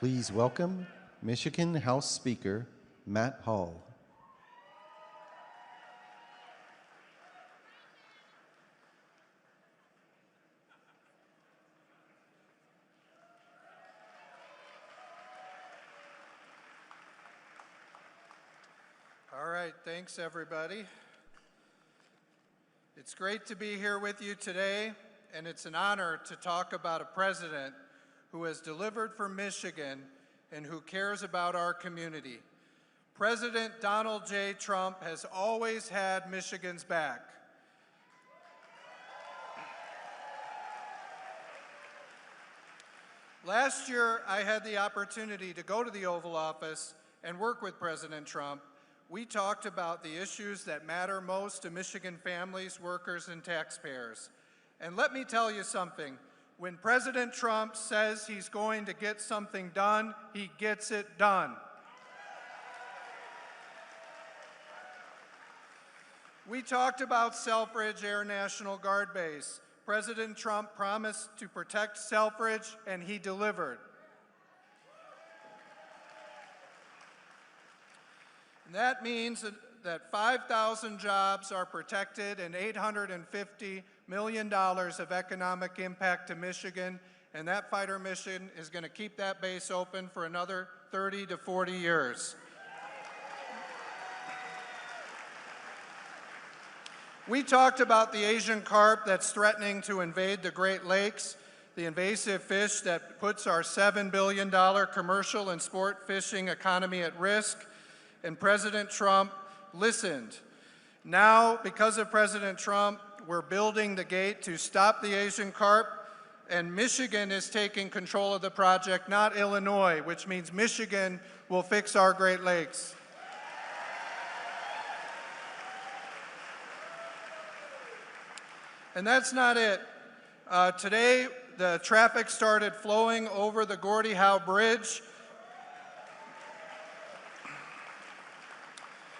Please welcome Michigan House Speaker Matt Hall. All right, thanks everybody. It's great to be here with you today, and it's an honor to talk about a president who has delivered for Michigan and who cares about our community. President Donald J. Trump has always had Michigan's back. Last year, I had the opportunity to go to the Oval Office and work with President Trump. We talked about the issues that matter most to Michigan families, workers, and taxpayers. And let me tell you something. When President Trump says he's going to get something done, he gets it done. We talked about Selfridge Air National Guard Base. President Trump promised to protect Selfridge, and he delivered. And that means that 5,000 jobs are protected and $850 million of economic impact to Michigan, and that fighter mission is going to keep that base open for another 30 to 40 years. We talked about the Asian carp that's threatening to invade the Great Lakes, the invasive fish that puts our $7 billion commercial and sport fishing economy at risk, and President Trump listened. Now, because of President Trump, we're building the gate to stop the Asian carp, and Michigan is taking control of the project, not Illinois, which means Michigan will fix our Great Lakes. And that's not it. Today, the traffic started flowing over the Gordie Howe Bridge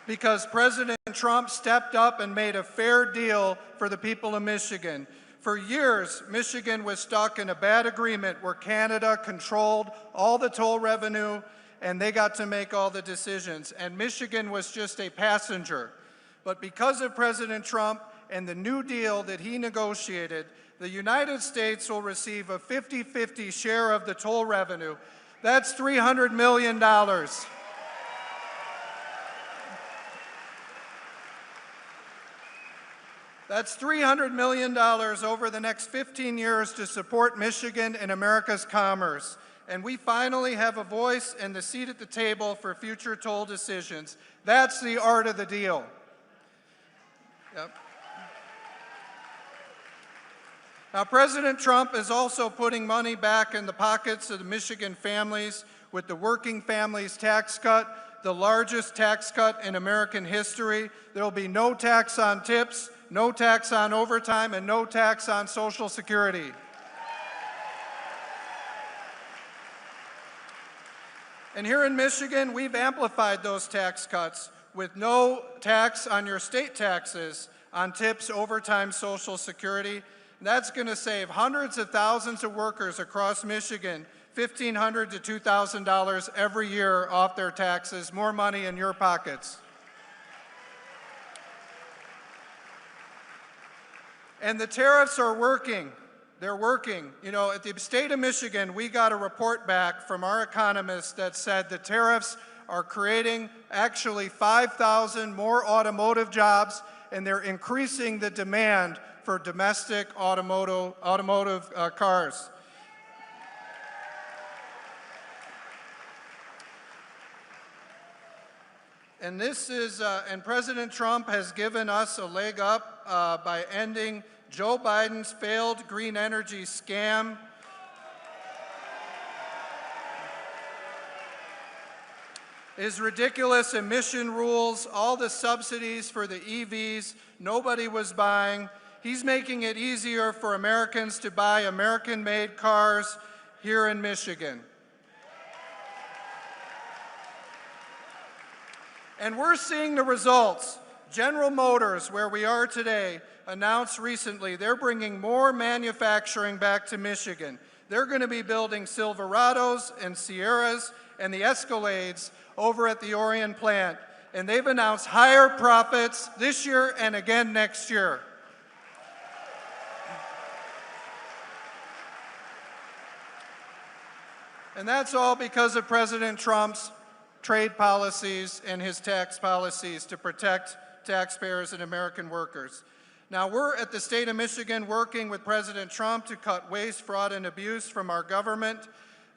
because President Trump stepped up and made a fair deal for the people of Michigan. For years, Michigan was stuck in a bad agreement where Canada controlled all the toll revenue and they got to make all the decisions. And Michigan was just a passenger. But because of President Trump and the New Deal that he negotiated, the United States will receive a 50-50 share of the toll revenue. That's $300 million. That's $300 million over the next 15 years to support Michigan and America's commerce. And we finally have a voice and the seat at the table for future toll decisions. That's the art of the deal. Yep. Now, President Trump is also putting money back in the pockets of the Michigan families with the Working Families Tax Cut, the largest tax cut in American history. There will be no tax on tips, no tax on overtime, and no tax on Social Security. And here in Michigan, we've amplified those tax cuts with no tax on your state taxes on tips, overtime, Social Security. That's going to save hundreds of thousands of workers across Michigan $1,500 to $2,000 every year off their taxes, more money in your pockets. And the tariffs are working. They're working. You know, at the state of Michigan, we got a report back from our economists that said the tariffs are creating actually 5,000 more automotive jobs, and they're increasing the demand for domestic automotive cars. And and President Trump has given us a leg up by ending Joe Biden's failed green energy scam. His ridiculous emission rules, all the subsidies for the EVs nobody was buying. He's making it easier for Americans to buy American-made cars here in Michigan. And we're seeing the results. General Motors, where we are today, announced recently they're bringing more manufacturing back to Michigan. They're going to be building Silverados and Sierras and the Escalades over at the Orion plant. And they've announced higher profits this year and again next year. And that's all because of President Trump's trade policies and his tax policies to protect taxpayers and American workers. Now, we're at the state of Michigan working with President Trump to cut waste, fraud, and abuse from our government.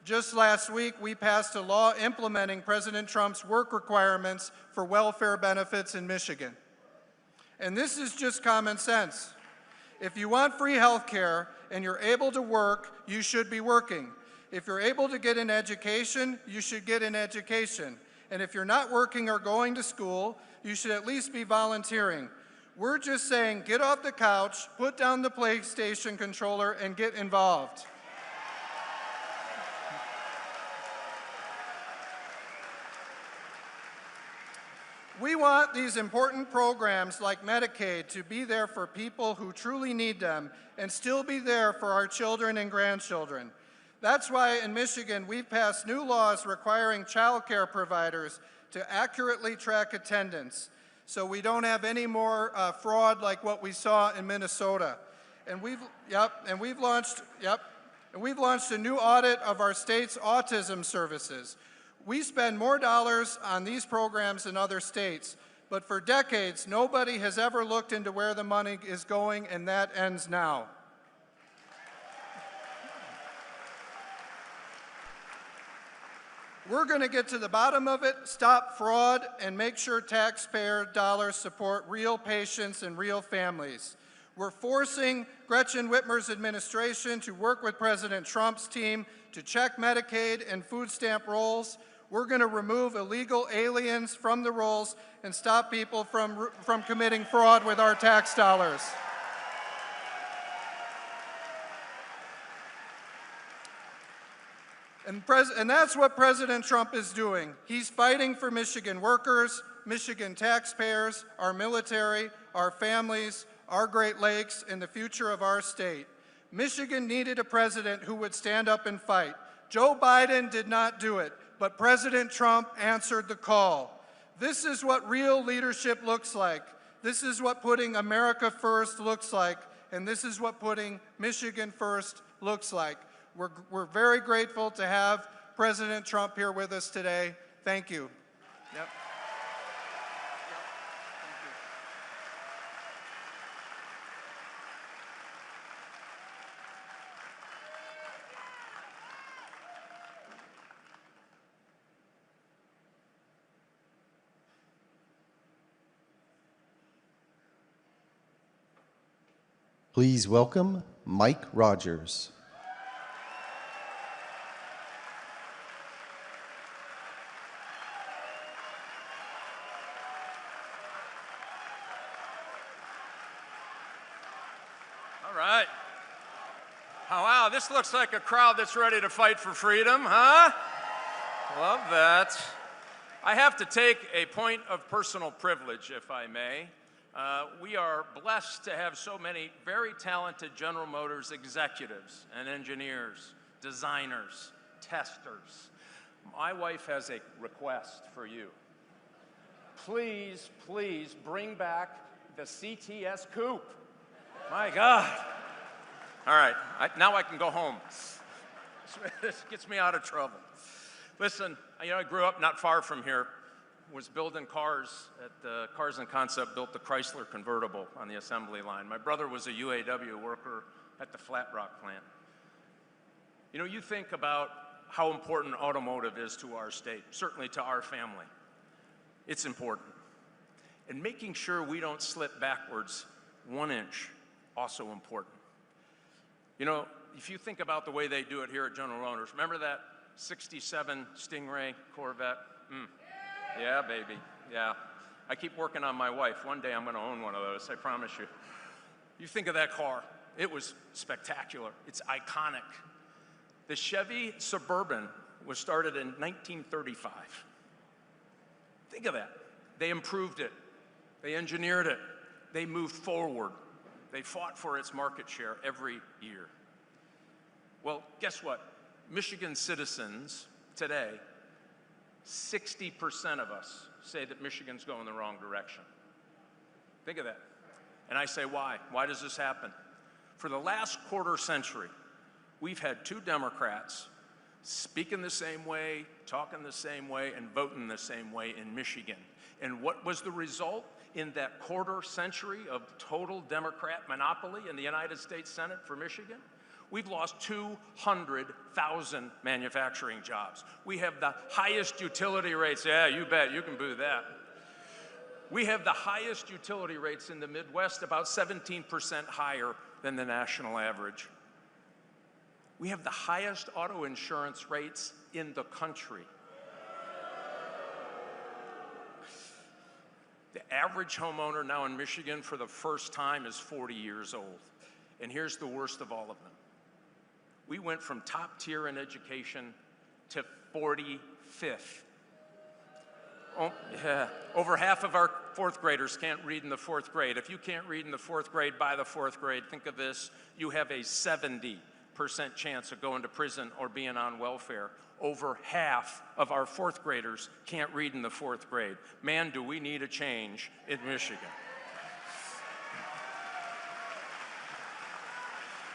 Just last week, we passed a law implementing President Trump's work requirements for welfare benefits in Michigan. And this is just common sense. If you want free health care and you're able to work, you should be working. If you're able to get an education, you should get an education. And if you're not working or going to school, you should at least be volunteering. We're just saying, get off the couch, put down the PlayStation controller, and get involved. We want these important programs like Medicaid to be there for people who truly need them and still be there for our children and grandchildren. That's why in Michigan we've passed new laws requiring child care providers to accurately track attendance so we don't have any more fraud like what we saw in Minnesota. And we've launched a new audit of our state's autism services. We spend more dollars on these programs in other states, but for decades, nobody has ever looked into where the money is going, and that ends now. We're going to get to the bottom of it, stop fraud, and make sure taxpayer dollars support real patients and real families. We're forcing Gretchen Whitmer's administration to work with President Trump's team to check Medicaid and food stamp rolls. We're going to remove illegal aliens from the rolls and stop people from committing fraud with our tax dollars. And that's what President Trump is doing. He's fighting for Michigan workers, Michigan taxpayers, our military, our families, our Great Lakes, and the future of our state. Michigan needed a president who would stand up and fight. Joe Biden did not do it, but President Trump answered the call. This is what real leadership looks like. This is what putting America first looks like, and this is what putting Michigan first looks like. We're very grateful to have President Trump here with us today. Thank you. Yep. Please welcome Mike Rogers. Wow, this looks like a crowd that's ready to fight for freedom, huh? Love that. I have to take a point of personal privilege, if I may. We are blessed to have so many very talented General Motors executives and engineers, designers, testers. My wife has a request for you. Please, please bring back the CTS Coupe. My God. All right, now I can go home. This gets me out of trouble. Listen, I grew up not far from here, was building cars at the Cars and Concept, built the Chrysler convertible on the assembly line. My brother was a UAW worker at the Flat Rock plant. You think about how important automotive is to our state, certainly to our family. It's important. And making sure we don't slip backwards 1 inch, also important. If you think about the way they do it here at General Motors, remember that 67 Stingray Corvette? Yeah, baby, yeah. I keep working on my wife. One day I'm going to own one of those, I promise you. You think of that car. It was spectacular. It's iconic. The Chevy Suburban was started in 1935. Think of that. They improved it. They engineered it. They moved forward. They fought for its market share every year. Well, guess what? Michigan citizens today, 60% of us say that Michigan's going the wrong direction. Think of that. And I say, why? Why does this happen? For the last quarter century, we've had two Democrats speaking the same way, talking the same way, and voting the same way in Michigan. And what was the result in that quarter century of total Democrat monopoly in the United States Senate for Michigan? We've lost 200,000 manufacturing jobs. We have the highest utility rates. Yeah, you bet, you can boo that. We have the highest utility rates in the Midwest, about 17% higher than the national average. We have the highest auto insurance rates in the country. The average homeowner now in Michigan for the first time is 40 years old. And here's the worst of all of them. We went from top tier in education to 45th. Oh, yeah. Over half of our fourth graders can't read in the fourth grade. If you can't read in the fourth grade by the fourth grade, think of this, you have a 70% chance of going to prison or being on welfare. Over half of our fourth graders can't read in the fourth grade. Man, do we need a change in Michigan.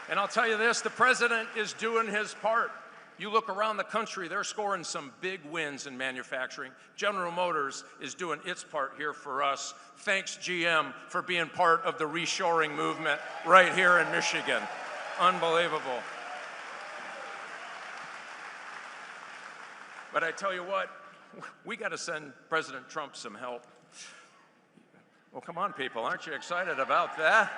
And I'll tell you this, the president is doing his part. You look around the country, they're scoring some big wins in manufacturing. General Motors is doing its part here for us. Thanks, GM, for being part of the reshoring movement right here in Michigan. Unbelievable. But I tell you what, we got to send President Trump some help. Well, come on, people, aren't you excited about that?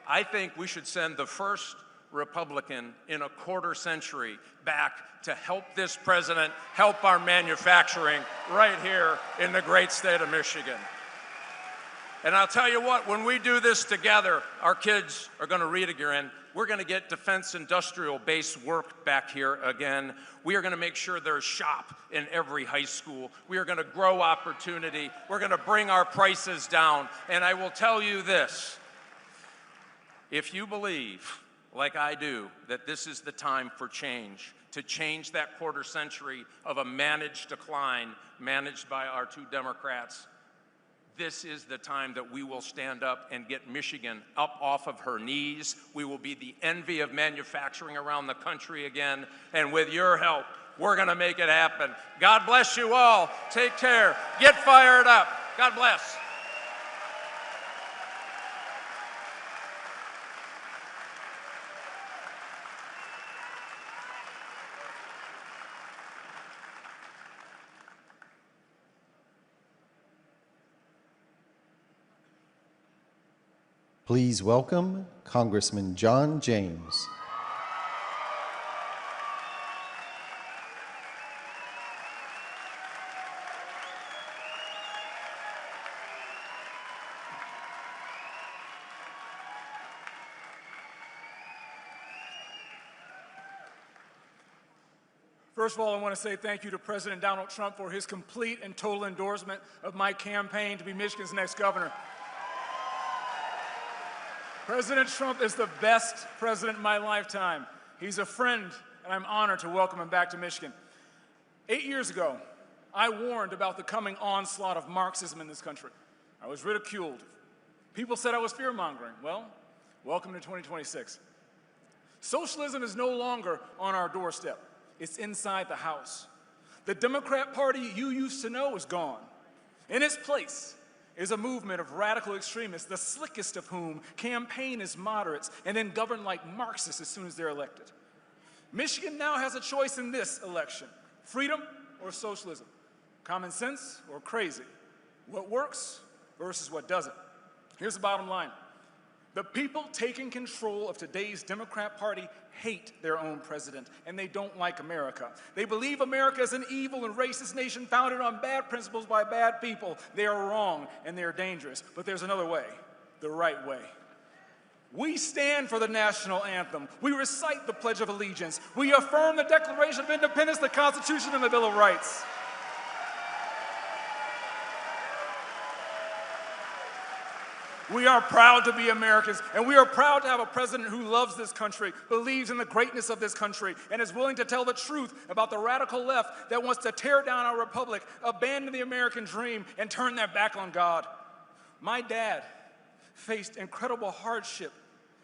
I think we should send the first Republican in a quarter century back to help this president help our manufacturing right here in the great state of Michigan. And I'll tell you what, when we do this together, our kids are going to read again. We're going to get defense industrial base work back here again. We are going to make sure there's shop in every high school. We are going to grow opportunity. We're going to bring our prices down. And I will tell you this, if you believe, like I do, that this is the time for change, to change that quarter century of a managed decline managed by our two Democrats, this is the time that we will stand up and get Michigan up off of her knees. We will be the envy of manufacturing around the country again. And with your help, we're going to make it happen. God bless you all. Take care. Get fired up. God bless. Please welcome Congressman John James. First of all, I want to say thank you to President Donald Trump for his complete and total endorsement of my campaign to be Michigan's next governor. President Trump is the best president in my lifetime. He's a friend, and I'm honored to welcome him back to Michigan. 8 years ago, I warned about the coming onslaught of Marxism in this country. I was ridiculed. People said I was fear-mongering. Well, welcome to 2026. Socialism is no longer on our doorstep. It's inside the house. The Democrat Party you used to know is gone. In its place is a movement of radical extremists, the slickest of whom campaign as moderates and then govern like Marxists as soon as they're elected. Michigan now has a choice in this election: freedom or socialism, common sense or crazy, what works versus what doesn't. Here's the bottom line. The people taking control of today's Democrat Party hate their own president, and they don't like America. They believe America is an evil and racist nation founded on bad principles by bad people. They are wrong, and they are dangerous. But there's another way, the right way. We stand for the national anthem. We recite the Pledge of Allegiance. We affirm the Declaration of Independence, the Constitution, and the Bill of Rights. We are proud to be Americans, and we are proud to have a president who loves this country, believes in the greatness of this country, and is willing to tell the truth about the radical left that wants to tear down our republic, abandon the American dream, and turn their back on God. My dad faced incredible hardship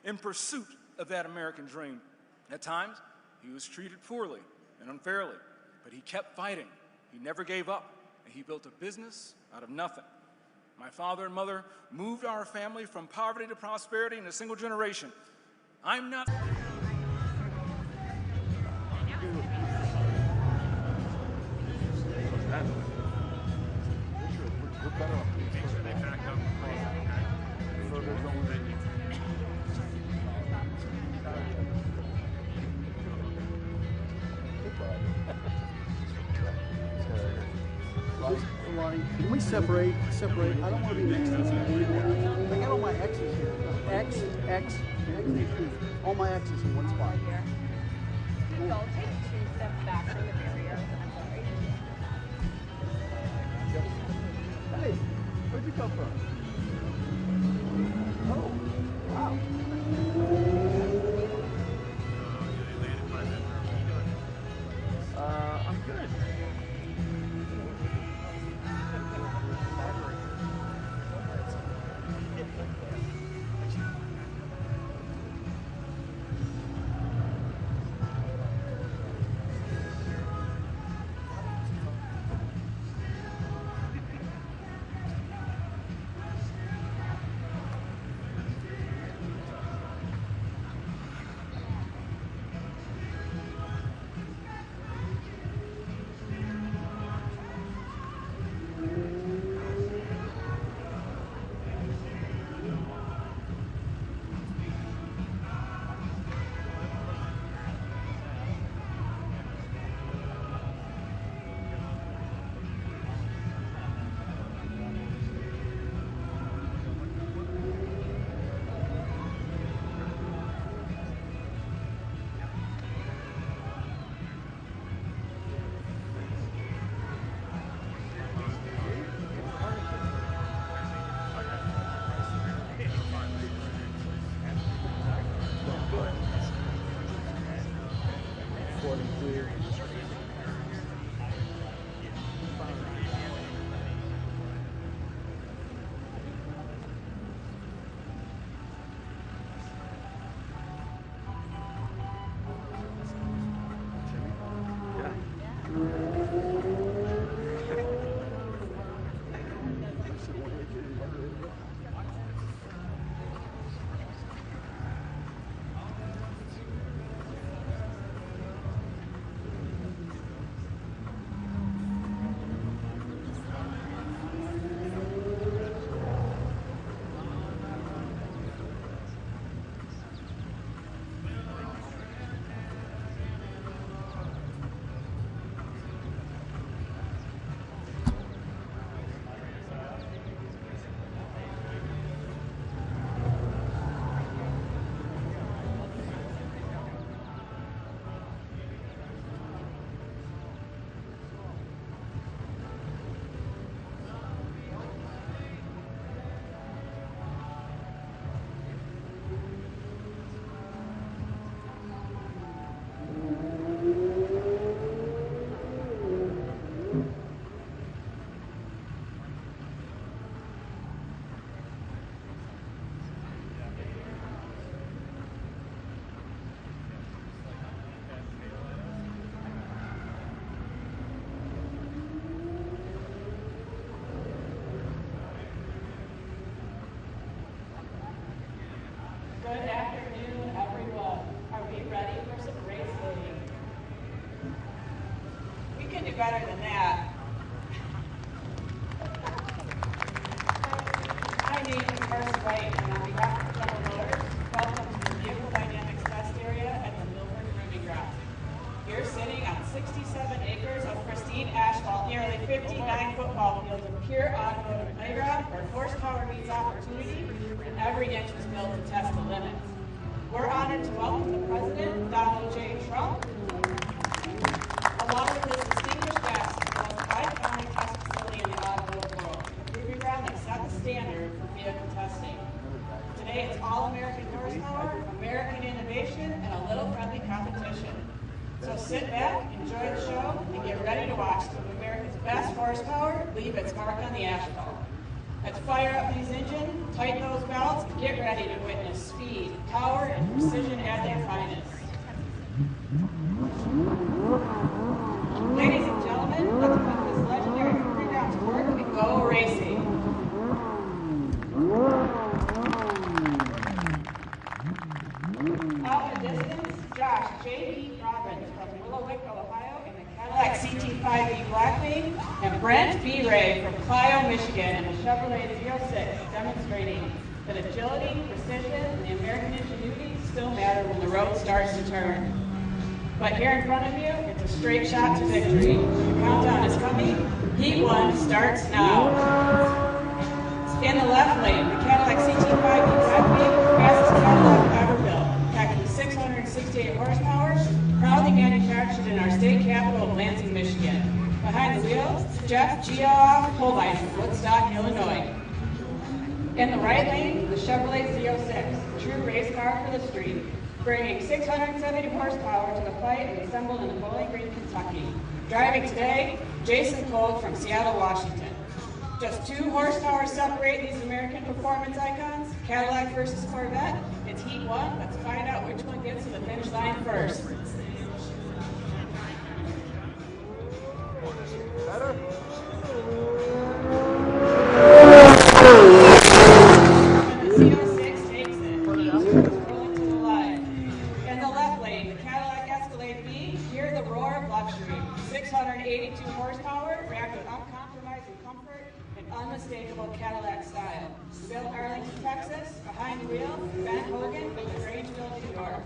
in pursuit of that American dream. At times, he was treated poorly and unfairly, but he kept fighting. He never gave up, and he built a business out of nothing. My father and mother moved our family from poverty to prosperity in a single generation. I'm not... Can we separate? I don't want to be next to this guy anymore. I got all my X's here. X, all my X's in one spot. So take 2 steps back from the barrier. I'm sorry. Hey, where'd you come from? Oh, wow. I'm good. Good afternoon, everyone. Are we ready for some racing? We can do better than that. My name is Carson White, and on behalf of General Motors, welcome to the Vehicle Dynamics Test Area at the Milford Proving Ground. You're sitting on 67 acres of pristine asphalt, nearly 59 football fields of pure automotive playground where horsepower meets opportunity, and every inch was built to test the limits. We're honored to welcome the President, Donald J. Trump, along with his distinguished guests, to the most iconic test facility in the automotive world, the Proving Ground that set the standard for vehicle testing. transmission. So sit back, enjoy the show, and get ready to watch some of America's best horsepower leave its mark on the asphalt. Let's fire up these engines, tighten those belts, and get ready to witness speed, power, and precision at their finest. Ladies and gentlemen, let's put this legendary proving ground to work and go racing. Out in the distance, Josh J.B. Robbins from Willowick, Ohio, in the Cadillac CT5E Blackwing, and Brent B. Ray from Clio, Michigan, in the Chevrolet Z06, demonstrating that agility, precision, and the American ingenuity still matter when the road starts to turn. But here in front of you, it's a straight shot to victory. The countdown is coming. Heat 1 starts now. In the left lane, the Cadillac CT5E Blackwing, fastest Cadillac ever built, packing 668 horsepower, proudly manufactured in our state capital of Lansing, Michigan. Behind the wheel, Jeff Geoff Holbein from Woodstock, Illinois. In the right lane, the Chevrolet Z06, true race car for the street, bringing 670 horsepower to the fight and assembled in Bowling Green, Kentucky. Driving today, Jason Cole from Seattle, Washington. Just 2 horsepower separate these American performance icons, Cadillac versus Corvette. It's Heat 1. Let's find out which one gets to the finish line first. Better? And the Z06 takes it. Heat 2 is rolling to the line. In the left lane, the Cadillac Escalade B, hear the roar of luxury. 682 horsepower, backed with uncompromising comfort and unmistakable Cadillac style. Built Arlington, Texas, behind the wheel, Ben Hogan from Grangeville, New York.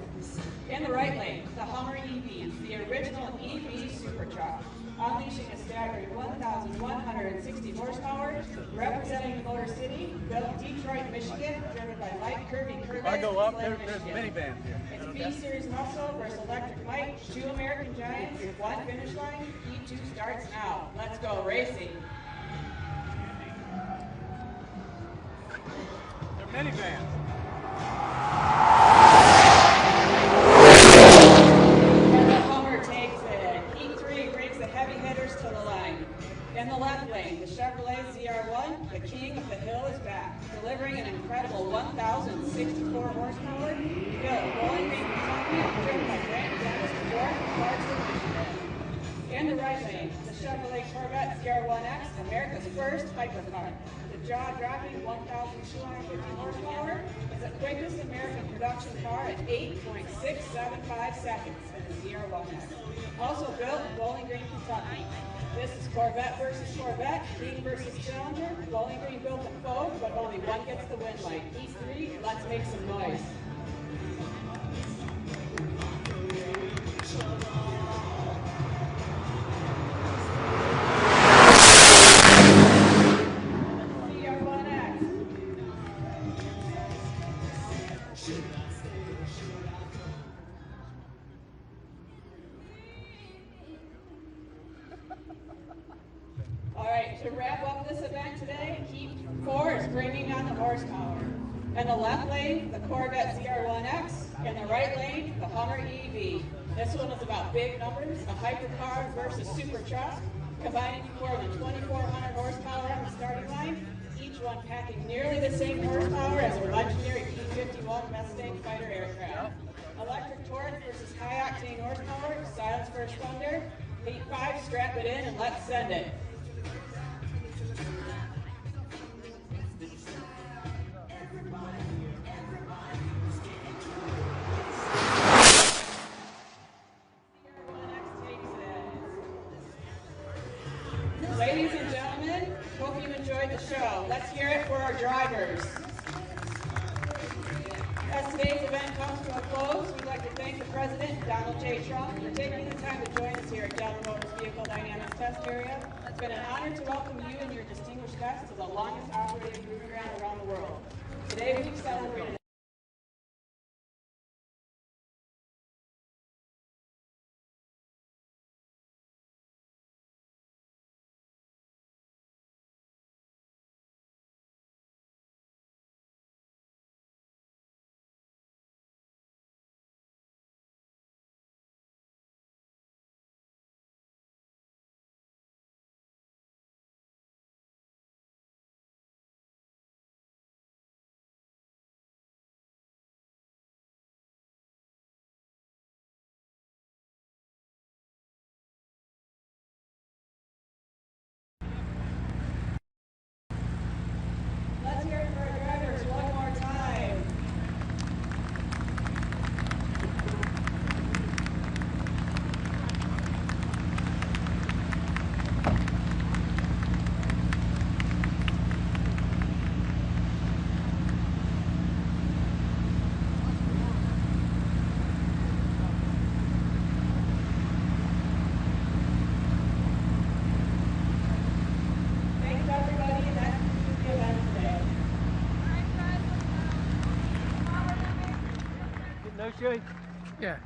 In the right lane, the Hummer EV, the original EV super truck, unleashing a staggering 1,160 horsepower, representing the Motor City, built in Detroit, Michigan, driven by light curvy Corvette. I go up, Flint, there's Michigan. minivans here. It's B-Series muscle versus electric might, 2 American giants, 1 finish line. Heat 2 starts now. Let's go racing. They're minivans. And the Hummer takes it. Heat 3 brings the heavy hitters to the line. In the left lane, the Chevrolet ZR1, the king of the hill, is back, delivering an incredible 1,064 horsepower, built Bowling Green, Kentucky, driven by Grant Dennis Ford from Clarkston, Michigan. In the right lane, the Chevrolet Corvette ZR1X, America's first hypercar. The jaw-dropping 1,250 horsepower is the quickest American production car at 8.675 seconds in the ZR1X. Also built in Bowling Green, Kentucky. This is Corvette versus Corvette, King versus Challenger. Bowling Green built them both, but only one gets the win light. Heat 3, let's make some noise. ZR1X. All right, to wrap up this event today, Heat 4 is bringing on the horsepower. In the left lane, the Corvette ZR1X. In the right lane, the Hummer EV. This one is about big numbers, a hypercar versus super truck, combining more than 2,400 horsepower on the starting line, each one packing nearly the same horsepower as a legendary P-51 Mustang fighter aircraft. Electric torque versus high-octane horsepower, silence first thunder. Heat 5, strap it in and let's send it. Ladies and gentlemen, hope you enjoyed the show. Let's hear it for our drivers. As today's event comes to a close, we'd like to thank the President, Donald J. Trump, for taking the time to join us here at General Motors Vehicle Dynamics Test Area. It's been an honor to welcome you and your distinguished guests to the longest operating proving ground around the world. Today we've celebrated Jay? Yeah.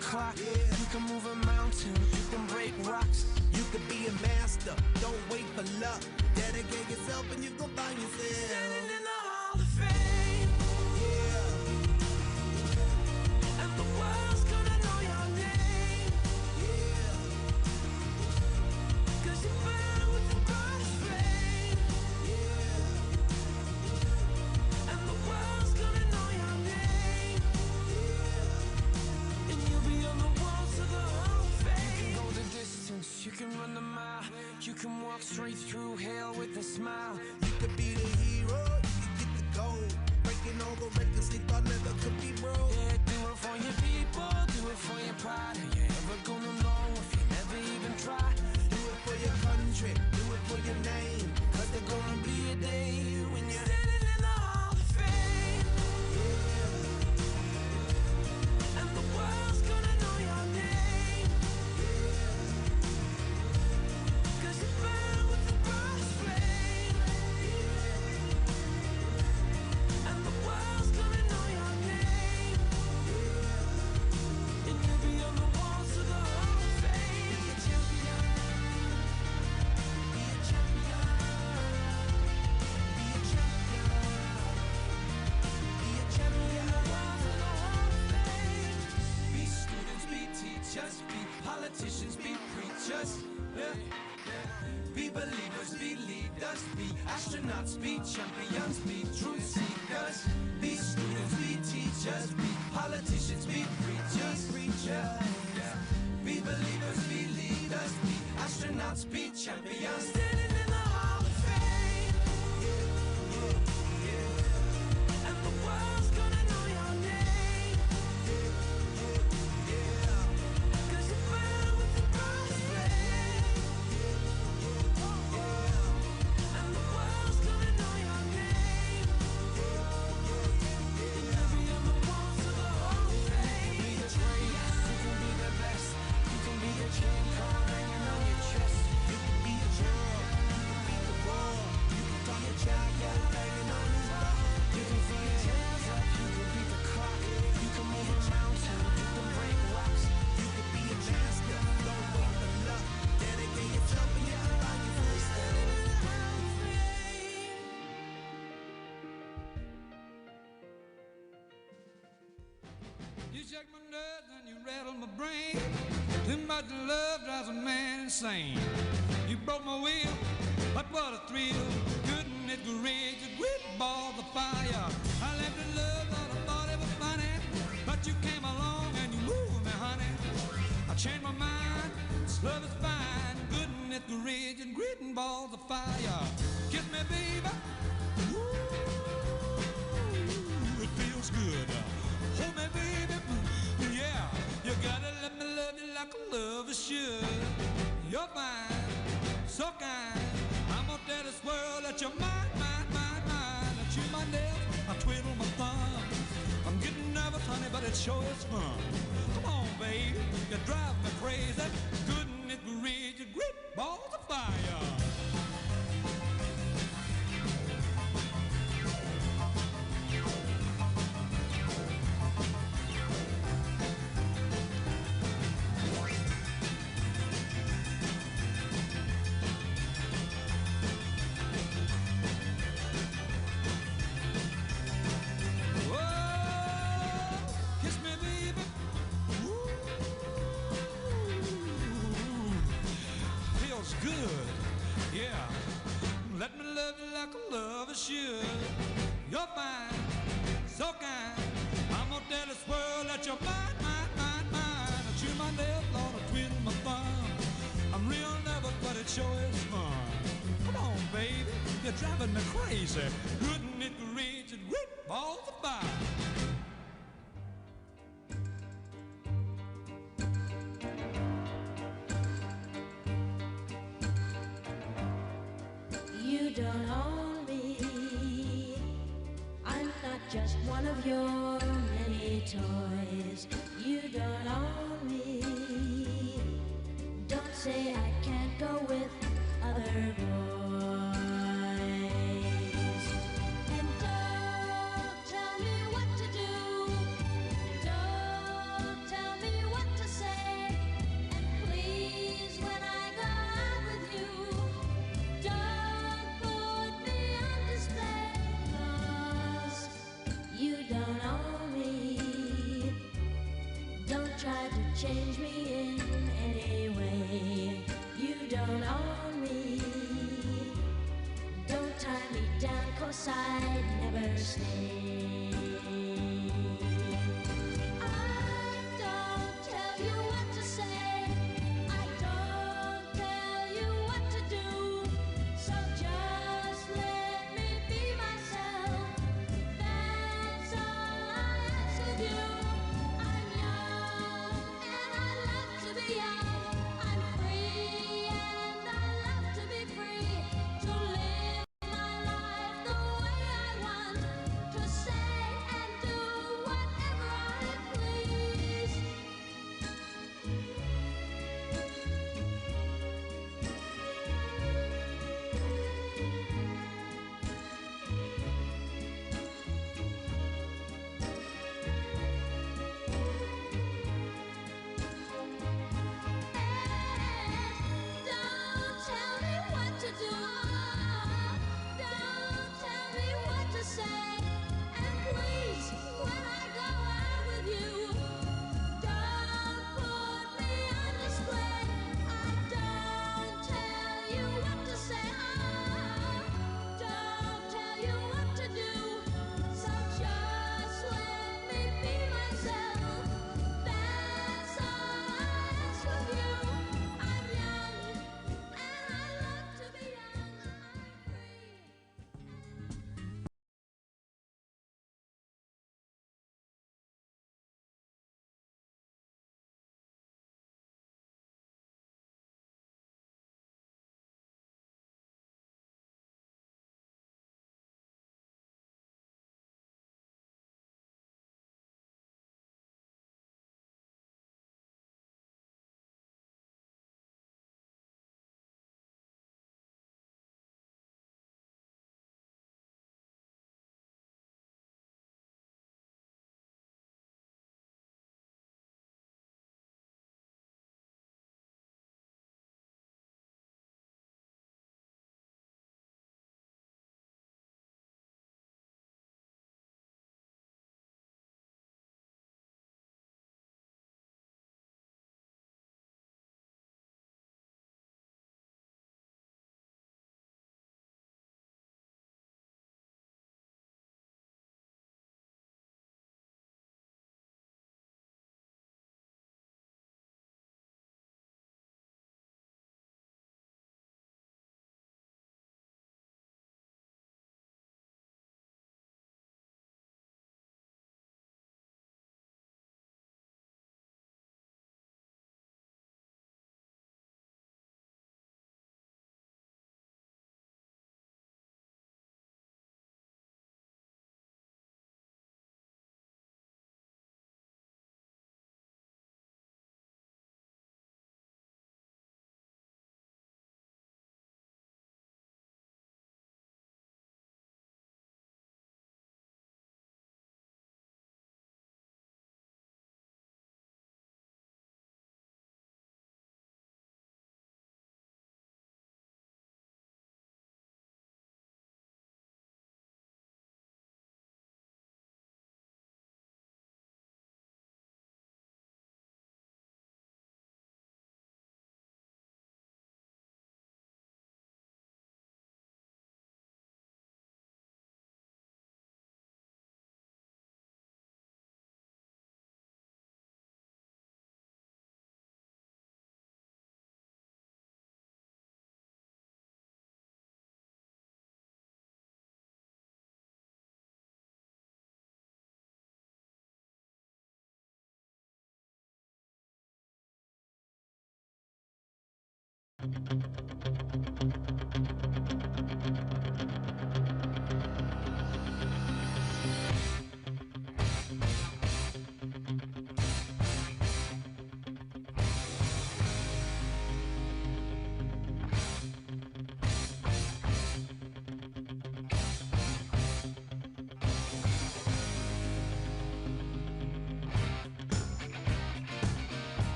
clock. You can move a mountain, you can break rocks. You could be a master, don't wait for luck. Dedicate yourself and you gon' find yourself standing in the Hall of Fame. Yeah. And the world's gonna know your name. Yeah. 'Cause you burn with the brightest flame. Yeah. And the world's gonna know your name. Yeah. And you'll be on the walls of the Hall of Fame. You can go the distance, you can run the mile. You can walk straight through hell with a smile. You could be the hero, you could get the gold. Breaking all the records they thought never could be broke. Yeah, do it for your people, do it for your pride. Are you ever gonna know if you never even try? Do it for your country, do it for your name. 'Cause there's gonna be a day when you're standing in the Hall of Fame. Yeah. And the world's gonna know your name. Yeah. 'Cause you burn with the brightest flame. Yeah. And the world's gonna know your name. Yeah. And you'll be on the walls of the Hall of Fame. Be a champion. Be a champion. Be a champion. Be a champion. On the walls of the Hall of Fame. Be students, be teachers, be politicians, be preachers. Yeah. Be believers, be leaders, be astronauts, be champions, be truth seekers. Be students, be teachers, be politicians, be preachers. Yeah. Be believers, be leaders, be astronauts, be champions. Standing in the Hall of Fame. Yeah. And the world's gonna know your name. Yeah. 'Cause you burn with the brightest flame. And the world's gonna know your name. And you'll be on the walls of the Hall of Fame. You can be the greatest, you can be the best. You can be a chain card hanging on your chest. You can be a hero, you can be the world. You can be a champion hanging on his back. You can throw your hands up, you can beat the clock. You can move a mountain, you can break rocks. You can be a master, don't wait for luck. Dedicate yourself and you can find your place standing in the Hall of Fame. You shake my nerves and you rattle my brain. Too much love drives a man insane. You broke my will, but what a thrill. Goodness gracious, with balls of fire. I left in love, thought I thought it was funny. But you came along and you moved me, honey. I changed my mind, this love is fine. Goodness gracious, gritting balls of fire. Kiss me, baby. Ooh, it feels good. Hold me, baby. Yeah, you gotta let me love you like a lover should. You're fine, so kind. I'm gonna tell this world that you're mine, mine, mine, mine. I chew my nails, I twiddle my thumbs. I'm getting nervous, honey, but it sure is fun. Come on, baby, you drive me crazy. Goodness gracious, great balls of fire. Kiss me, baby. Ooh, feels good. Yeah. Let me love you like a lover should. You're fine, so kind. I'm gonna tell this world that you're mine, mine, mine, mine. I chew my nails, Lord, I twiddle my thumb. I'm real nervous, but it sure is fun. Come on, baby, you're driving me crazy. Goodness gracious, great balls of fire. You don't own me. I'm not just one of your many toys. You don't own me. Don't say I can't go with other boys. And don't tell me what to do. Don't tell me what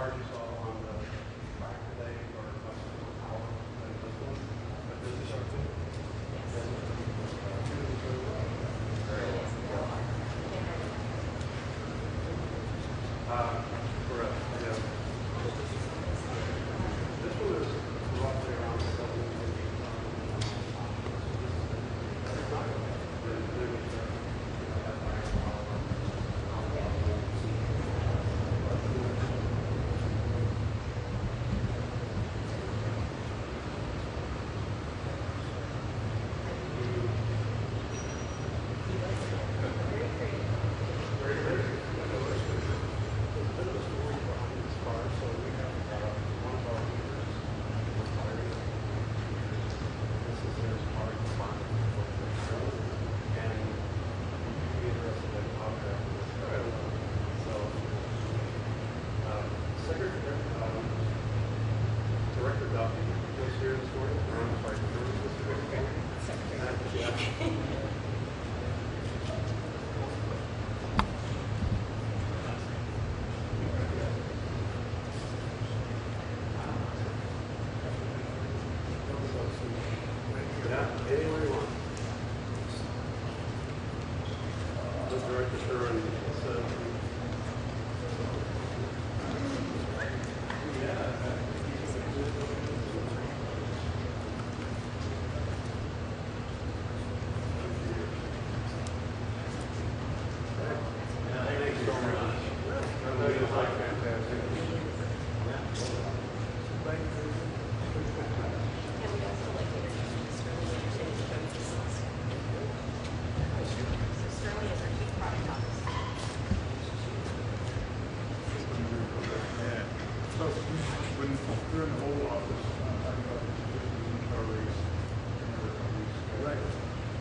cars you saw on the track today are much more powerful than this one. But this is our thing. For us, yeah. This one is roughly around 7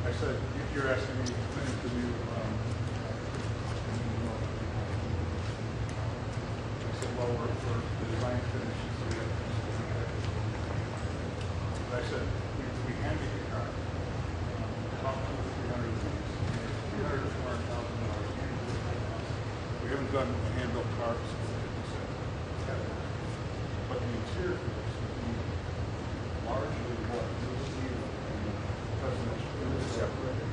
I said, you're asking me to finish the new, I said, well, we're the design finish. But I said, we can get the car. Top to $300 to $400,000. We haven't done hand-built cars. But the interior for this would be largely what you'll see in the presidential separated.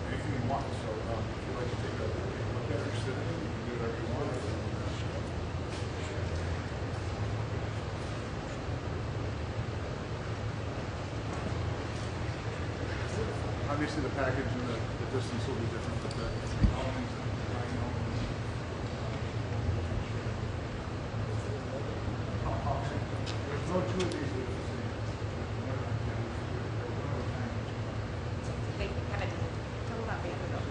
Anything you want. So if you'd like to take a look at your city, you can do whatever you want. Obviously, the package and the distance will be different, but the elements and the design elements. There's no two of these that are the same. They kind of told about Vanderbilt.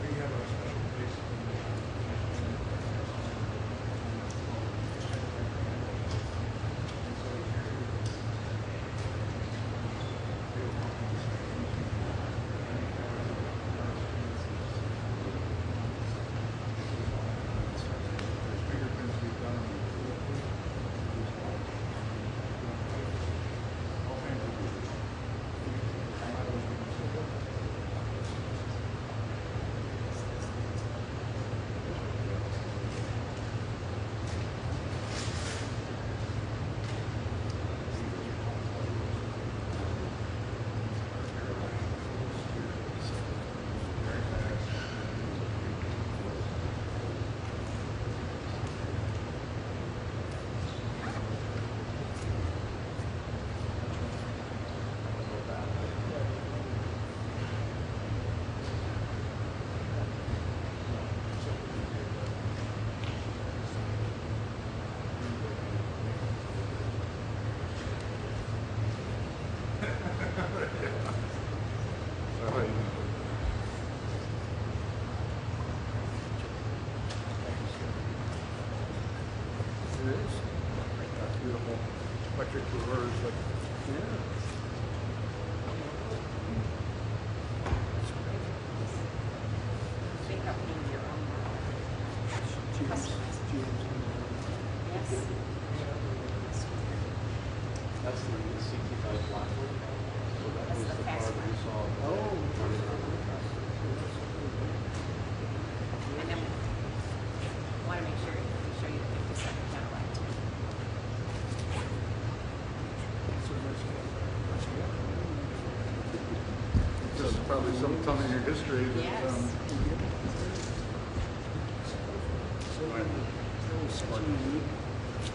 We have a special place. Beautiful electric reverse, but yeah. They have to do your own customers. Yes. That's the 65 black one. So that was the car that we saw running around the track. probably some ton in your history that, Yes.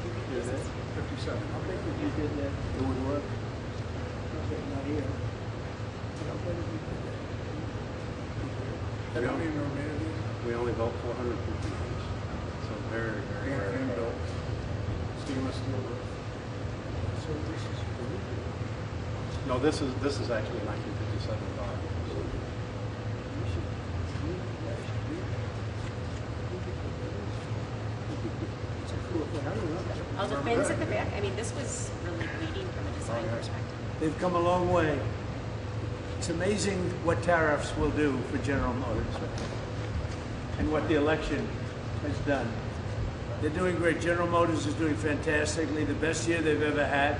You did that? 57. I bet if you did that, it would work. Okay, not here. But I bet if you did that. Have you ever made these? We only built 450 units, so very, very rare. Hand built. Stainless steel roof. So this is for you. No, this is actually 1957 5. You should, you guys should do that. It's a cool thing. I don't know. Oh, the fins at the back, I mean, this was really leading from a design perspective. They've come a long way. It's amazing what tariffs will do for General Motors and what the election has done. They're doing great. General Motors is doing fantastically, the best year they've ever had.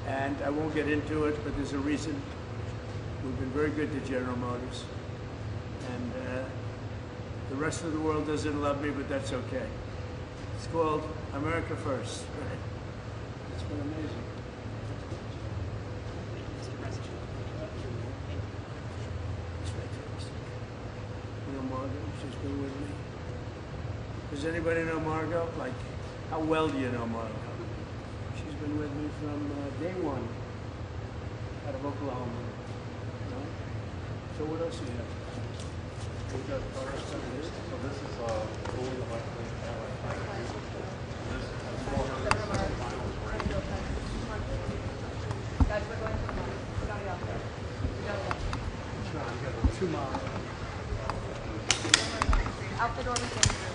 And I won't get into it, but there's a reason. We've been very good to General Motors. And the rest of the world doesn't love me, but that's okay. It's called America First. Right? It's been amazing. Mr. President. It's fantastic. You know Margot? She's been with me. Does anybody know Margot? Like, how well do you know Margot? She's been with me from day one out of Oklahoma. You know? So what else do you have? We got first, so this is fully electric. This is 460 miles range. Guys, we're going to the mall. We gotta go. We gotta go. 2 miles. Out the door with Andrew.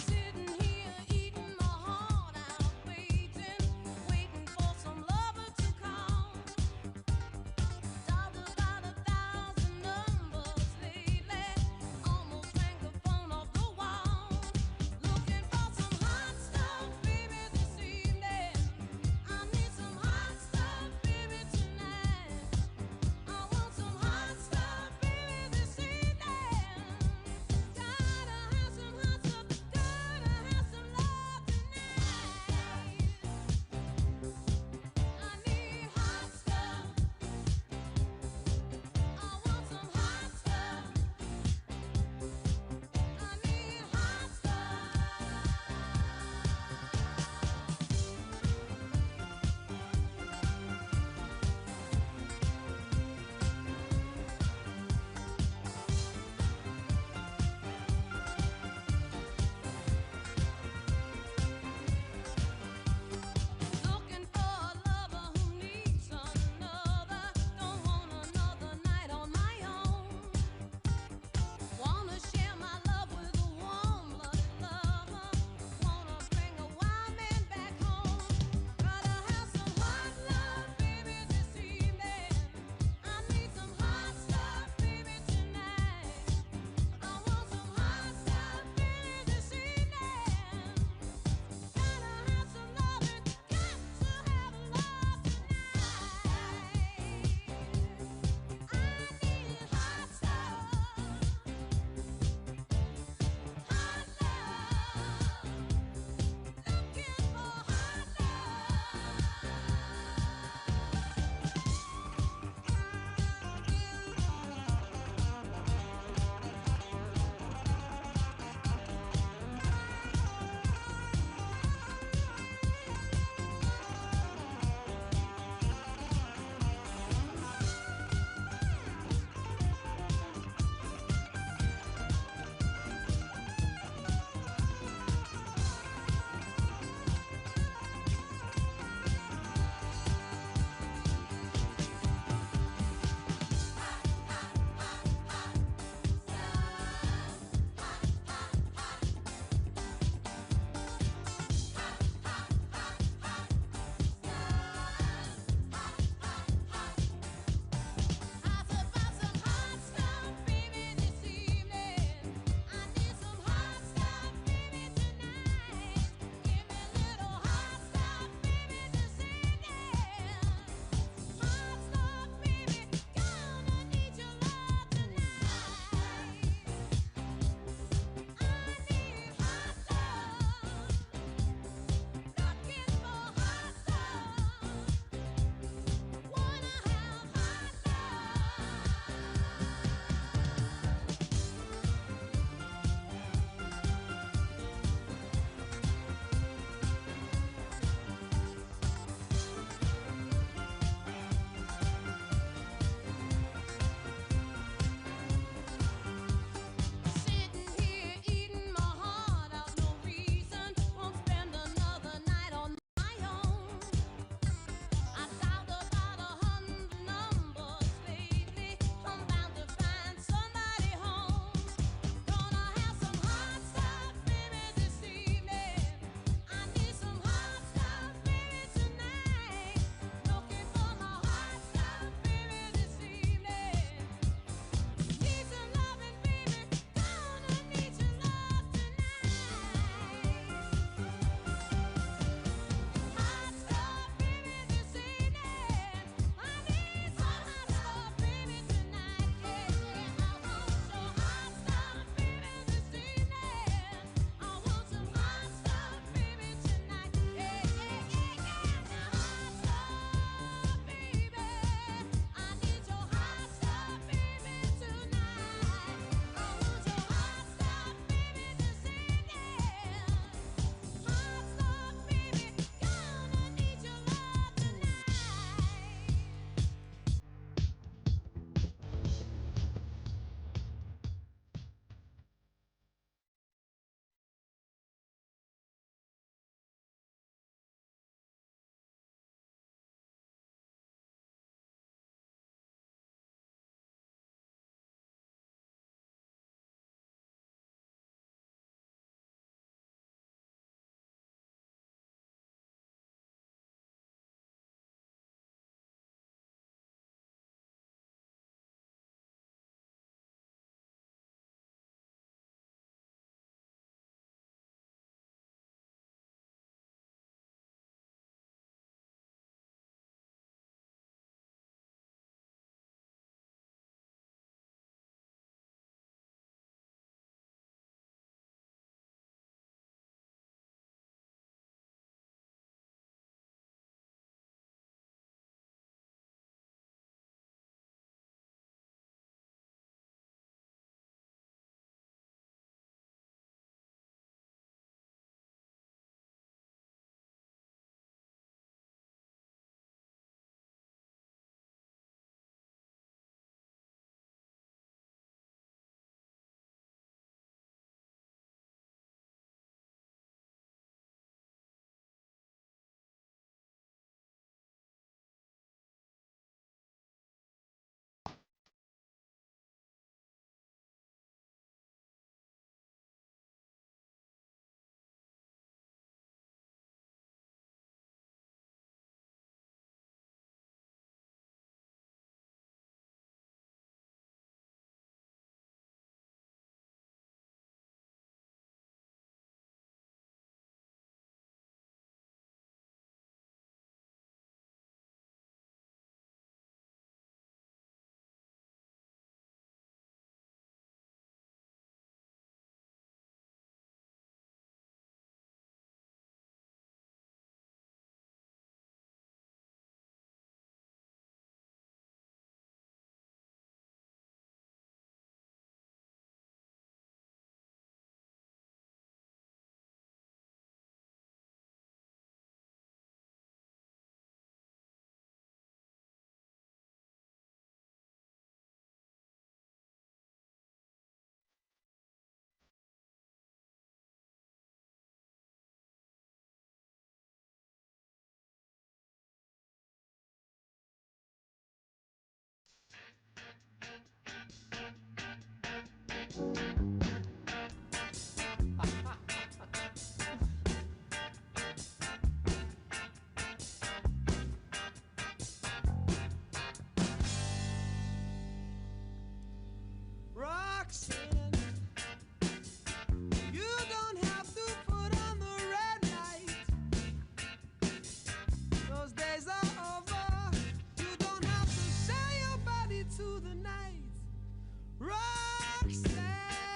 Sitting here eating my heart out. Roxanne, you don't have to put on the red light. Those days are over. You don't have to sell your body to the night. Roxanne.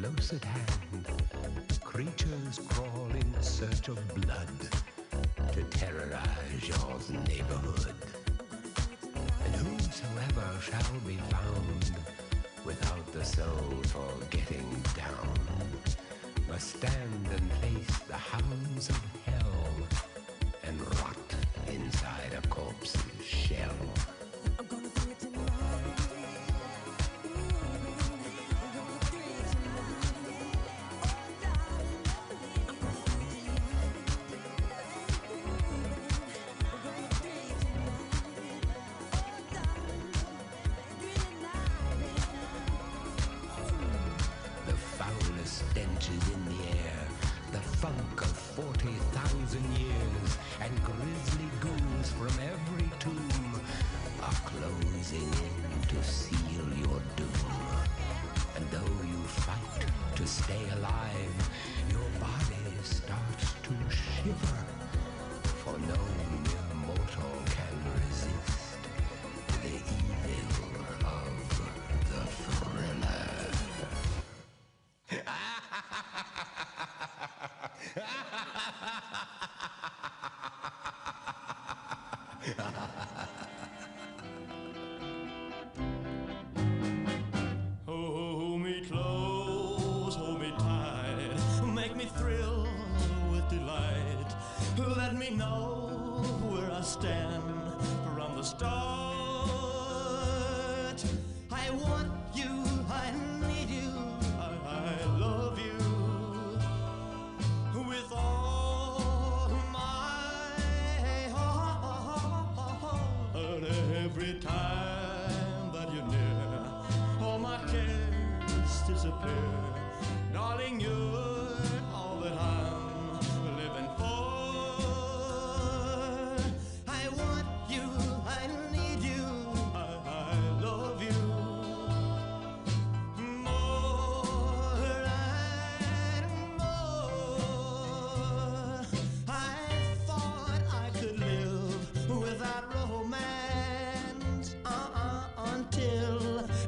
close at hand, creatures crawl in search of blood to terrorize your neighborhood. And whosoever shall be found without the soul for getting down must stand and face the hounds of hell and rot inside a corpse's shell. The foulest stenches in the air, the funk of 40,000 years, and grisly ghouls from every tomb are closing in to seal your doom. And though you fight to stay alive, your body starts to shiver, for no mere mortal can resist the evil of the thriller. Hold me close, hold me tight, make me thrill with delight. Let me know where I stand from the start. I want you, I need you, I love you with all my heart. Every time that you're near, all my cares disappear. Darling, you're all that I'm living for. I want you, I need you, I love you more and more. I thought I could live without romance until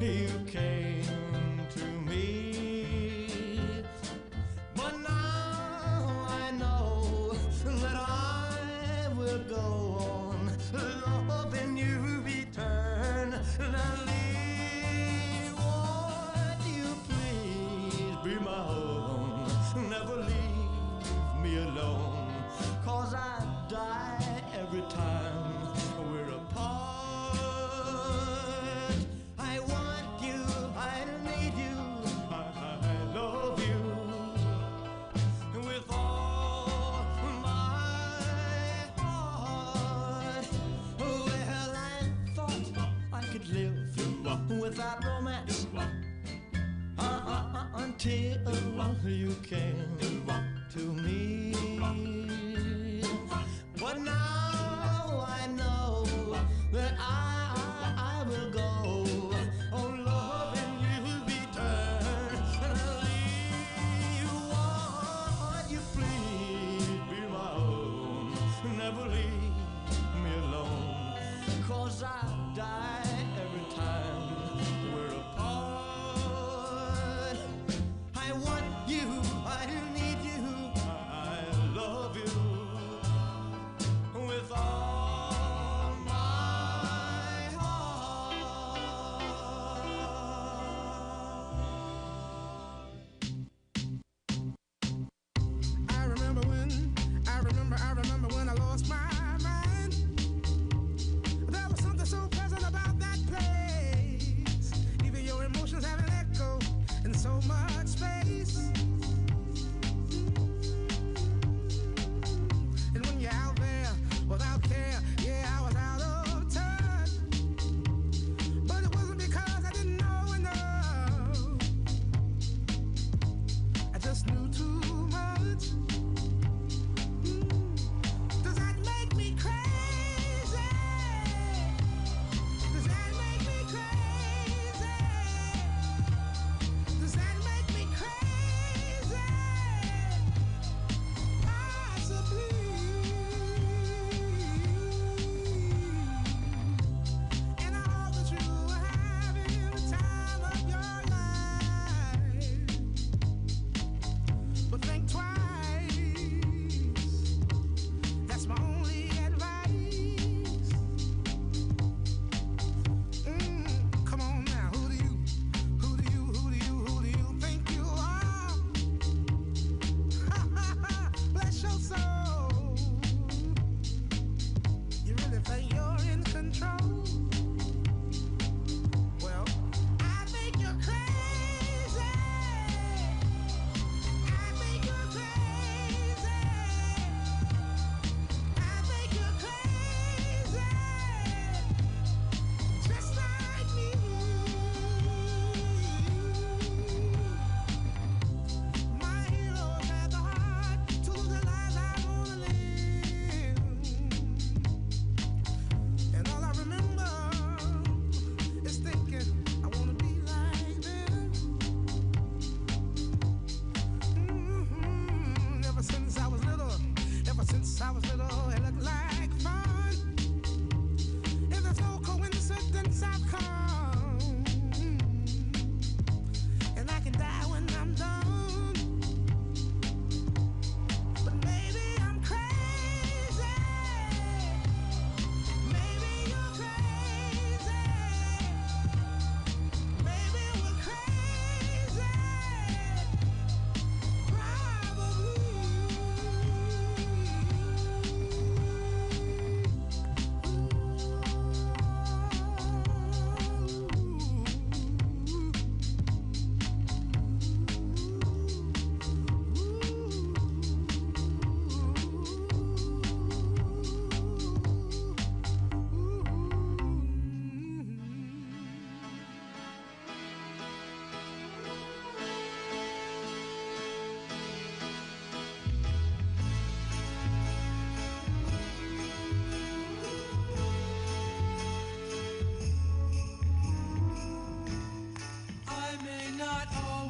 you came to me. But now I know that I will go on loving you eternally. Won't you please be my own? Never leave me alone, 'cause I die every time we're apart. I want you, I need you, I love you with all my heart. Well, I thought I could live without romance until you came to me. But now I know that I will go on loving you eternally. Won't you please be my own? Never leave me alone, 'cause I die every time we're apart. I want you, I need you,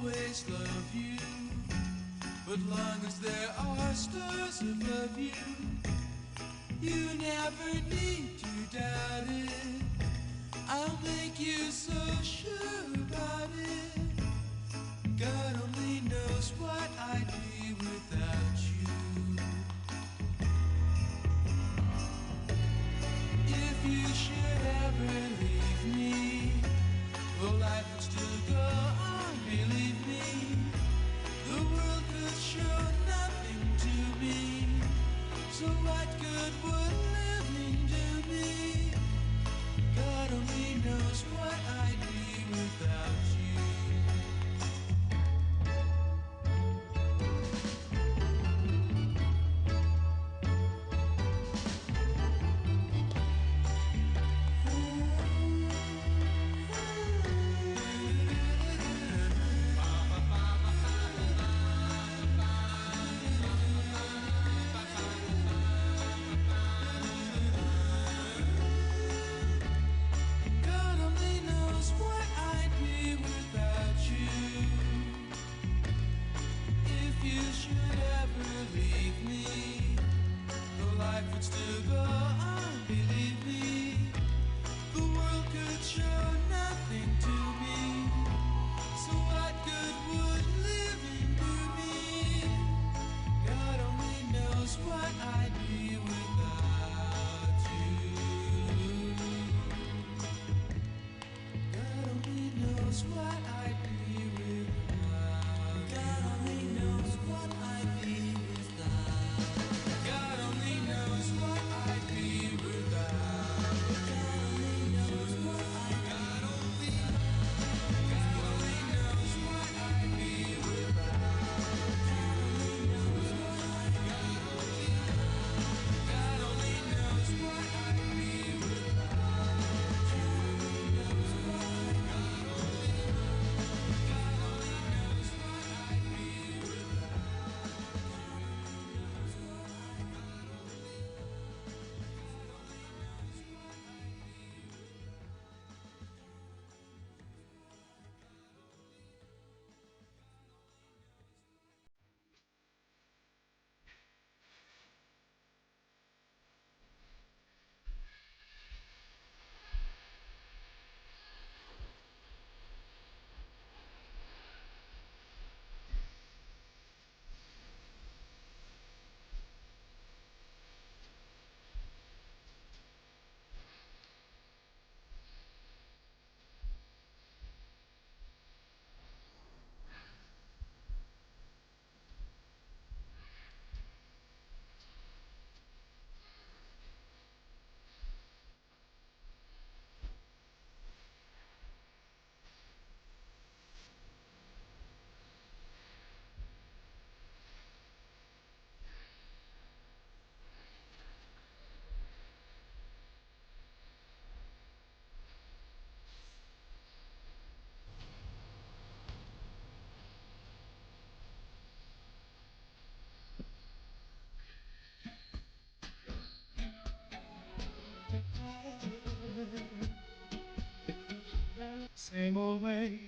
always love you. But long as there are stars above you, you never need to doubt it. I'll make you so sure about it. God only knows what I'd be without you. If you should ever leave me, well, life would still go on, believe me. The world could show nothing to me. So what good would living do me? God only knows what I'd be without you. God only knows what I'd be without you. If you should ever leave me, though life would still go on, believe me. The world could show nothing to me. So what good would living do me? God only knows what I'd be without you. God only knows what I'd be without. God only knows what I'd be without. God only knows what I'd be without. God only knows what I'd be. God only knows what I'd be without. God only knows what I'd be. God only knows what I'd be without. Same old way.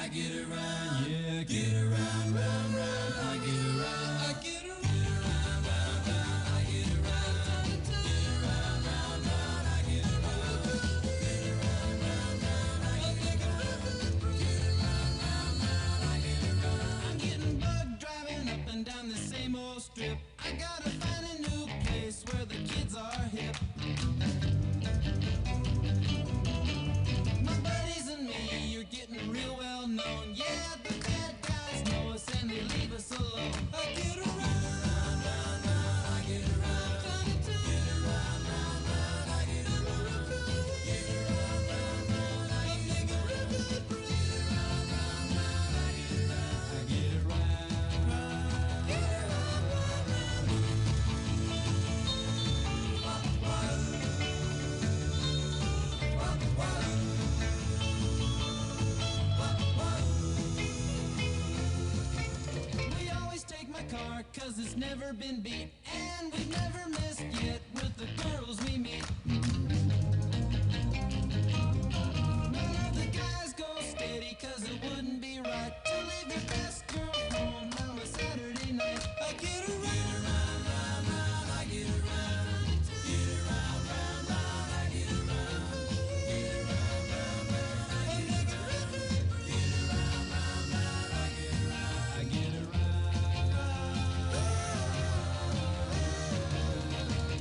I get around, yeah, get around, round, round. I get around, I get around, round, round. I get around, get around, round, round. I get around, get around, round, round. I get around, get around, round, round. I get around. I'm getting bugged driving up and down the same old strip. I gotta find a new place where the kids are hip. My buddies and me, you're getting real well known. Yeah, the bad guys know us and they leave us alone. I get around, round, round, round. I get around, get around, round, round. I get around, get around, round, round. I get around, get around, round, round. I get around, I get around, get around, round, round. We always take my car, cause it's never been beat. And we've never missed yet with the girls we meet. None of the guys go steady, cause it wouldn't be right to leave your best girl home on a Saturday night. I get around, round, round. I get around, get around, round, round. I get around, get around, round, round. I get around, get around, round, round. I get around, I get around,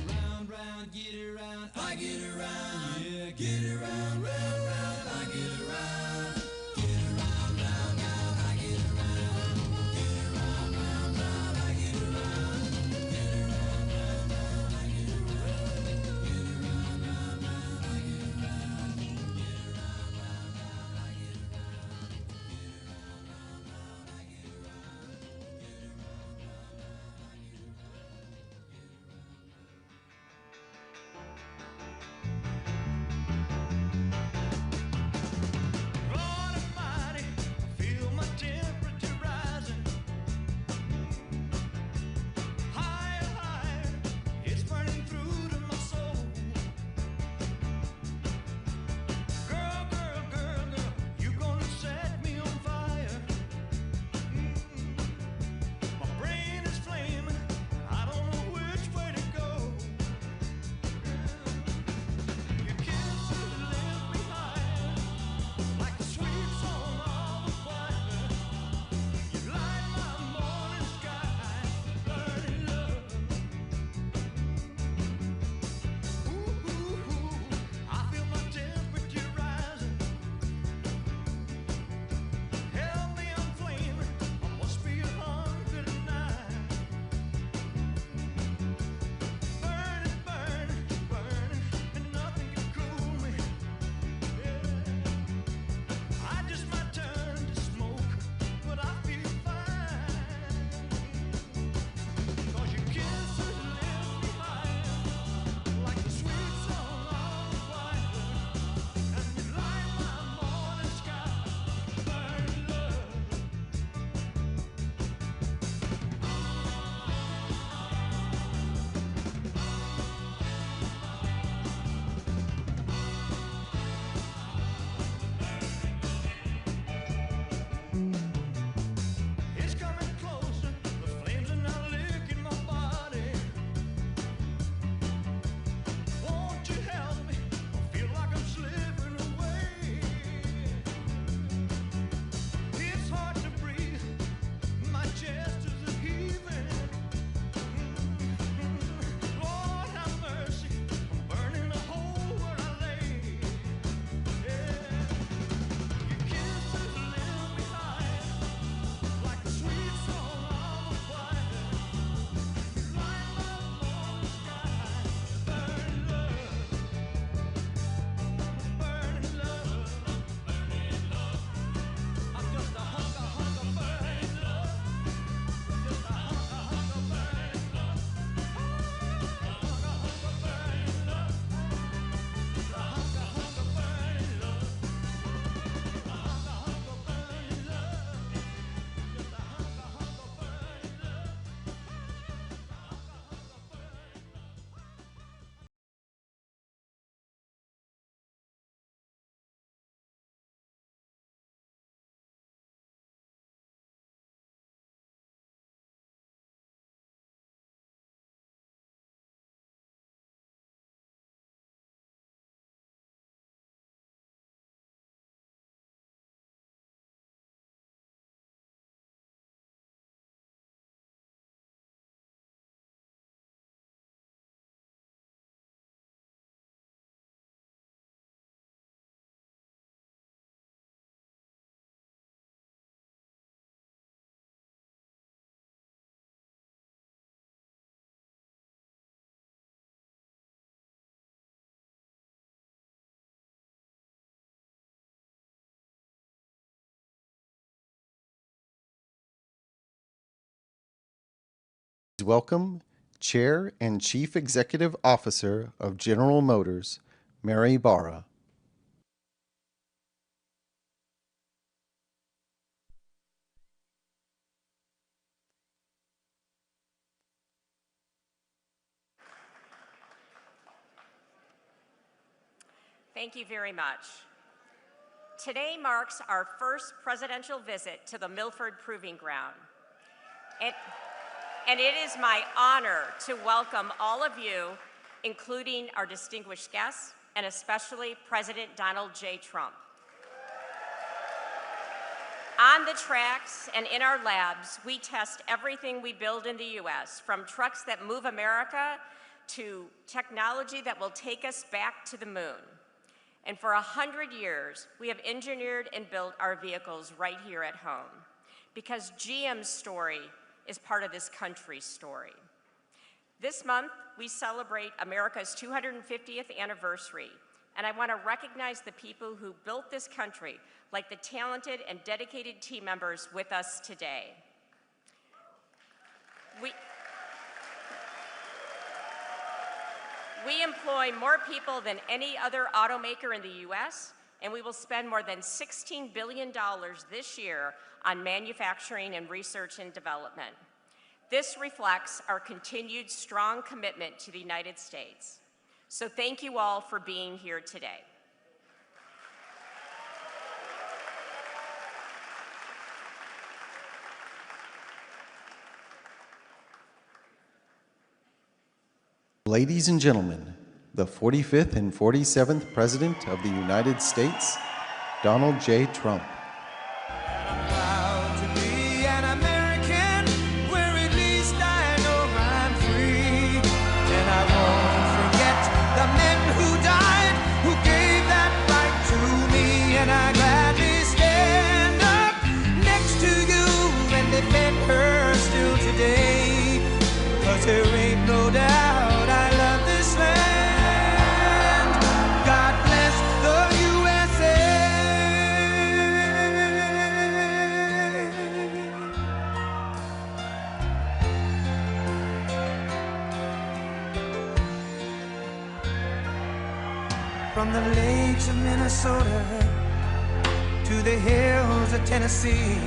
round, round. Get around. welcome Chair and Chief Executive Officer of General Motors, Mary Barra. Thank you very much. Today marks our first presidential visit to the Milford Proving Ground. And it is my honor to welcome all of you, including our distinguished guests, and especially President Donald J. Trump. On the tracks and in our labs, we test everything we build in the U.S., from trucks that move America to technology that will take us back to the moon. And for 100 years, we have engineered and built our vehicles right here at home, because GM's story is part of this country's story. This month, we celebrate America's 250th anniversary, and I want to recognize the people who built this country, like the talented and dedicated team members with us today. We employ more people than any other automaker in the U.S., and we will spend more than $16 billion this year on manufacturing and research and development. This reflects our continued strong commitment to the United States. So thank you all for being here today. Ladies and gentlemen, the 45th and 47th President of the United States, Donald J. Trump. Proud to be an American, where at least I know I'm free. And I won't forget the men who died, who gave that right to me. And I gladly stand up next to you and defend her still today. 'Cause there ain't no doubt I love this land. God bless the USA. From the lakes of Minnesota to the hills of Tennessee,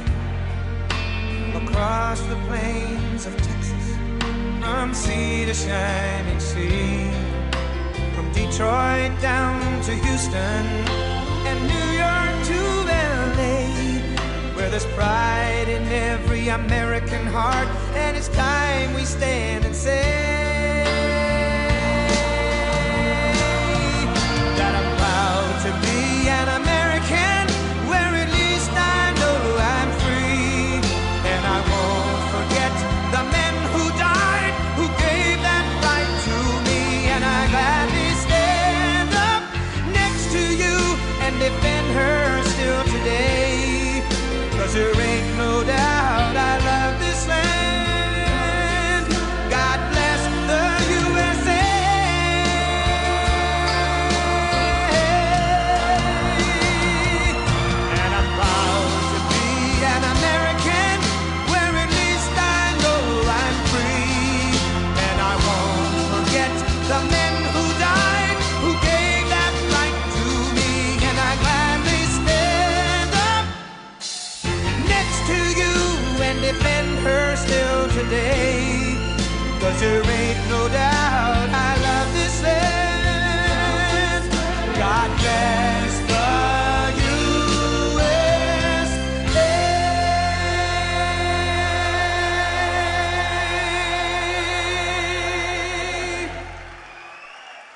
across the plains of Texas, from sea to shining sea, from Detroit down to Houston and New York to LA, where there's pride in every American heart, and it's time we stand and say that I'm proud to be an American, where at least I know I'm free. And I won't forget the men who died, who gave that right to me. And I gladly stand up next to you and defend her still today. 'Cause there ain't no doubt I love this land. God bless the USA. And I'm proud to be an American, where at least I know I'm free. And I won't forget the men who died, who gave that right to me. And I gladly stand up next to you and defend her still today. 'Cause there ain't no doubt I love this land. God bless the USA.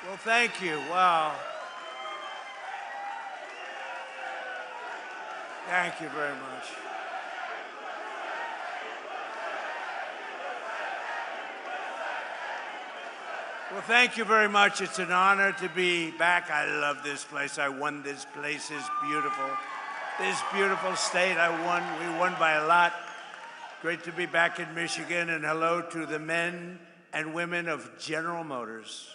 Well, thank you. Wow. Thank you very much. Well, thank you very much. It's an honor to be back. I love this place. I won this place. It's beautiful. This beautiful state. We won by a lot. Great to be back in Michigan, and hello to the men and women of General Motors.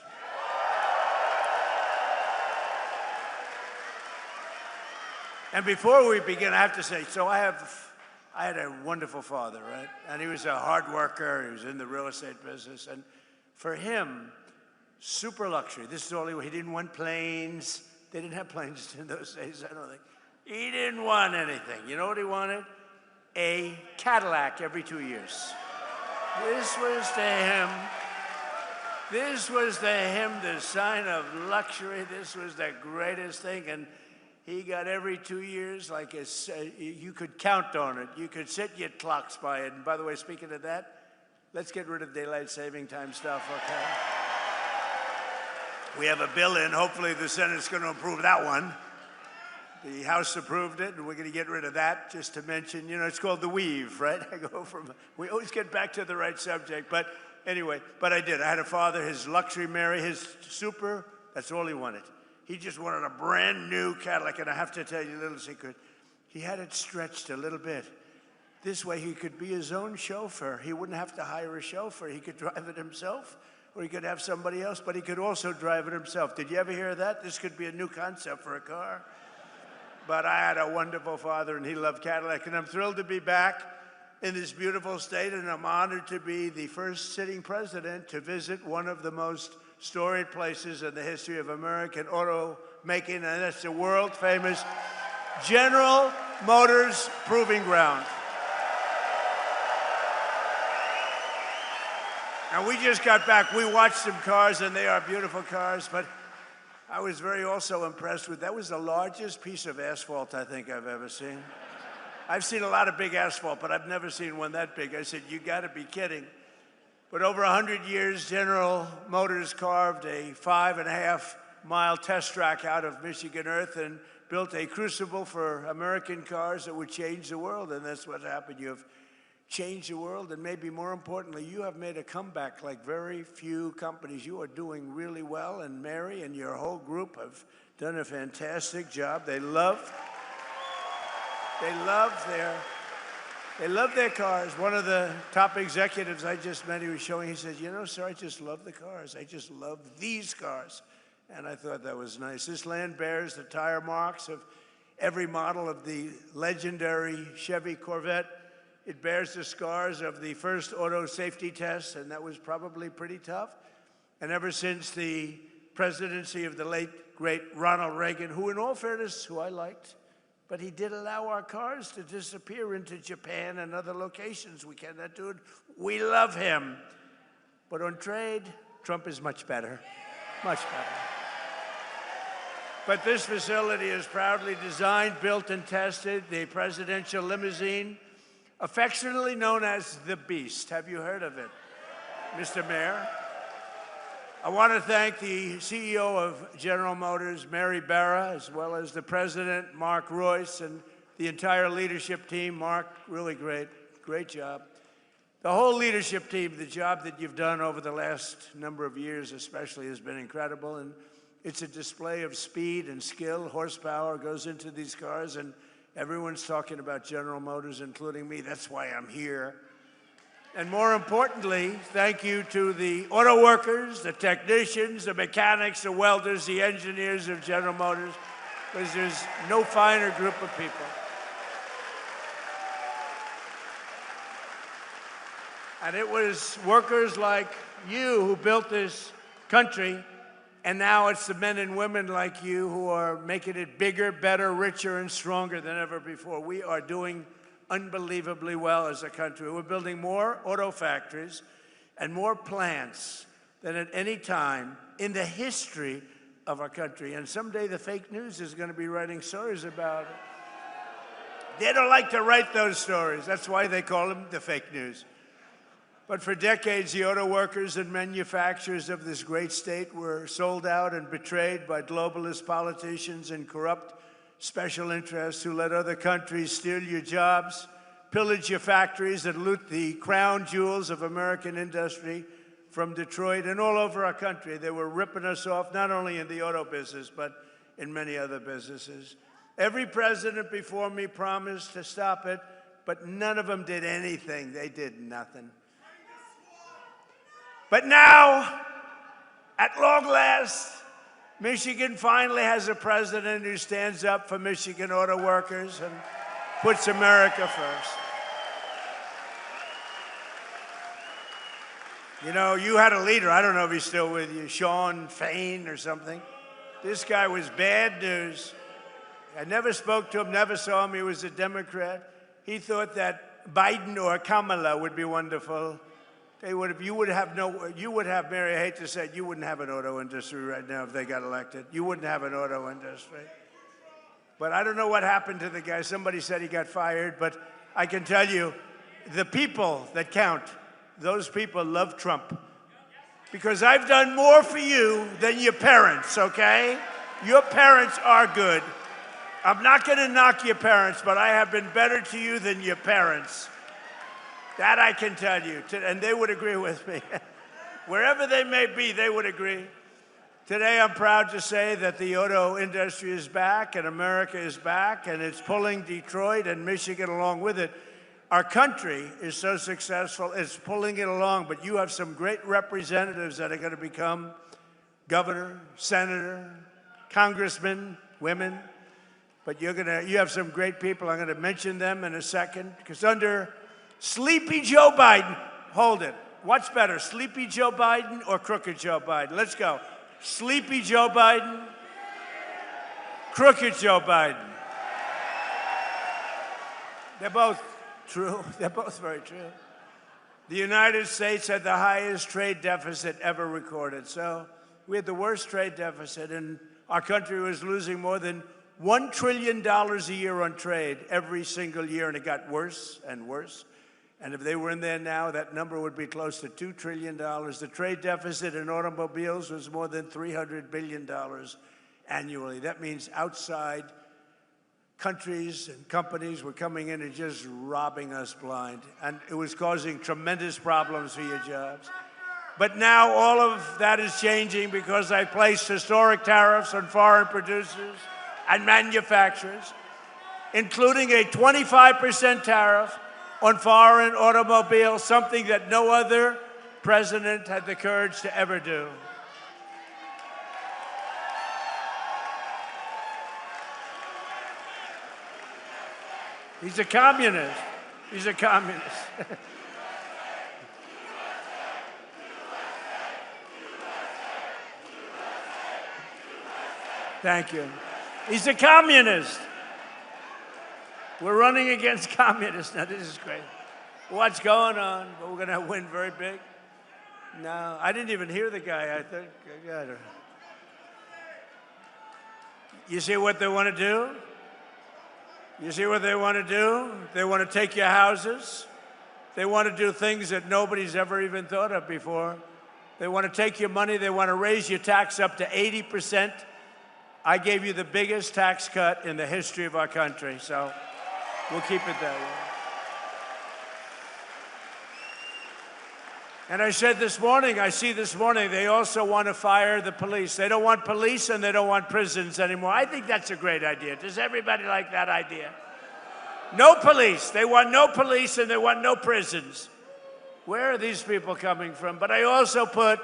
And before we begin, I have to say, so I have I had a wonderful father, right? And he was a hard worker. He was in the real estate business. And for him, super luxury. This is all he didn't want planes. They didn't have planes in those days, I don't think. He didn't want anything. You know what he wanted? A Cadillac every 2 years. This was to him the sign of luxury. This was the greatest thing. And he got every 2 years, like you could count on it. You could set your clocks by it. And by the way, speaking of that, let's get rid of daylight saving time stuff, okay? We have a bill in. Hopefully the Senate's going to approve that one. The House approved it, and we're going to get rid of that, just to mention, you know, it's called the weave, right? We always get back to the right subject. But anyway, I did. I had a father, his luxury Mary, his super, that's all he wanted. He just wanted a brand new Cadillac, and I have to tell you a little secret. He had it stretched a little bit. This way he could be his own chauffeur. He wouldn't have to hire a chauffeur. He could drive it himself, or he could have somebody else, but he could also drive it himself. Did you ever hear that? This could be a new concept for a car. But I had a wonderful father, and he loved Cadillac, and I'm thrilled to be back in this beautiful state, and I'm honored to be the first sitting president to visit one of the most storied places in the history of American auto making, and that's the world-famous General Motors Proving Ground. And we just got back. We watched some cars, and they are beautiful cars, but I was very also impressed with, that was the largest piece of asphalt I think I've ever seen. I've seen a lot of big asphalt, but I've never seen one that big. I said, you gotta be kidding. But over 100 years, General Motors carved a 5.5-mile test track out of Michigan earth and built a crucible for American cars that would change the world, and that's what happened. You have changed the world, and maybe more importantly, you have made a comeback like very few companies. You are doing really well, and Mary and your whole group have done a fantastic job. They love their cars. One of the top executives I just met, he was showing, he said, you know, sir, I just love the cars. I just love these cars. And I thought that was nice. This land bears the tire marks of every model of the legendary Chevy Corvette. It bears the scars of the first auto safety test, and that was probably pretty tough. And ever since the presidency of the late, great Ronald Reagan, who in all fairness, who I liked, but he did allow our cars to disappear into Japan and other locations. We cannot do it. We love him. But on trade, Trump is much better, much better. But this facility is proudly designed, built, and tested. The presidential limousine, affectionately known as the Beast. Have you heard of it, Mr. Mayor? I want to thank the CEO of General Motors, Mary Barra, as well as the president, Mark Royce, and the entire leadership team. Mark, really great job. The whole leadership team, the job that you've done over the last number of years especially has been incredible, and it's a display of speed and skill. Horsepower goes into these cars, and everyone's talking about General Motors, including me. That's why I'm here. And more importantly, thank you to the auto workers, the technicians, the mechanics, the welders, the engineers of General Motors, because there's no finer group of people. And it was workers like you who built this country, and now it's the men and women like you who are making it bigger, better, richer, and stronger than ever before. We are doing unbelievably well as a country. We're building more auto factories and more plants than at any time in the history of our country. And someday the fake news is going to be writing stories about it. They don't like to write those stories. That's why they call them the fake news. But for decades, the auto workers and manufacturers of this great state were sold out and betrayed by globalist politicians and corrupt special interests who let other countries steal your jobs, pillage your factories, and loot the crown jewels of American industry from Detroit and all over our country. They were ripping us off, not only in the auto business, but in many other businesses. Every president before me promised to stop it, but none of them did anything. They did nothing. But now, at long last, Michigan finally has a president who stands up for Michigan auto workers and puts America first. You know, you had a leader. I don't know if he's still with you, Sean Fain or something. This guy was bad news. I never spoke to him, never saw him. He was a Democrat. He thought that Biden or Kamala would be wonderful. You would have, Mary, I hate to say it, you wouldn't have an auto industry right now if they got elected. You wouldn't have an auto industry. But I don't know what happened to the guy. Somebody said he got fired, but I can tell you, the people that count, those people love Trump. Because I've done more for you than your parents, okay? Your parents are good. I'm not going to knock your parents, but I have been better to you than your parents. That I can tell you, and they would agree with me. Wherever they may be, they would agree. Today, I'm proud to say that the auto industry is back, and America is back, and it's pulling Detroit and Michigan along with it. Our country is so successful, it's pulling it along, but you have some great representatives that are going to become governor, senator, congressman, women. But you have some great people. I'm going to mention them in a second. Because under Sleepy Joe Biden, hold it. What's better, Sleepy Joe Biden or Crooked Joe Biden? Let's go. Sleepy Joe Biden, Crooked Joe Biden. They're both true. They're both very true. The United States had the highest trade deficit ever recorded. So we had the worst trade deficit, and our country was losing more than $1 trillion a year on trade every single year, and it got worse and worse. And if they were in there now, that number would be close to $2 trillion. The trade deficit in automobiles was more than $300 billion annually. That means outside countries and companies were coming in and just robbing us blind. And it was causing tremendous problems for your jobs. But now all of that is changing because I placed historic tariffs on foreign producers and manufacturers, including a 25% tariff on foreign automobiles, something that no other president had the courage to ever do. He's a communist. He's a communist. Thank you. He's a communist. We're running against communists. Now, this is great. What's going on? But we're going to win very big. No, I didn't even hear the guy, I think. You see what they want to do? You see what they want to do? They want to take your houses. They want to do things that nobody's ever even thought of before. They want to take your money. They want to raise your tax up to 80%. I gave you the biggest tax cut in the history of our country, so we'll keep it that way. And I said this morning, they also want to fire the police. They don't want police and they don't want prisons anymore. I think that's a great idea. Does everybody like that idea? No police. They want no police and they want no prisons. Where are these people coming from? But I also put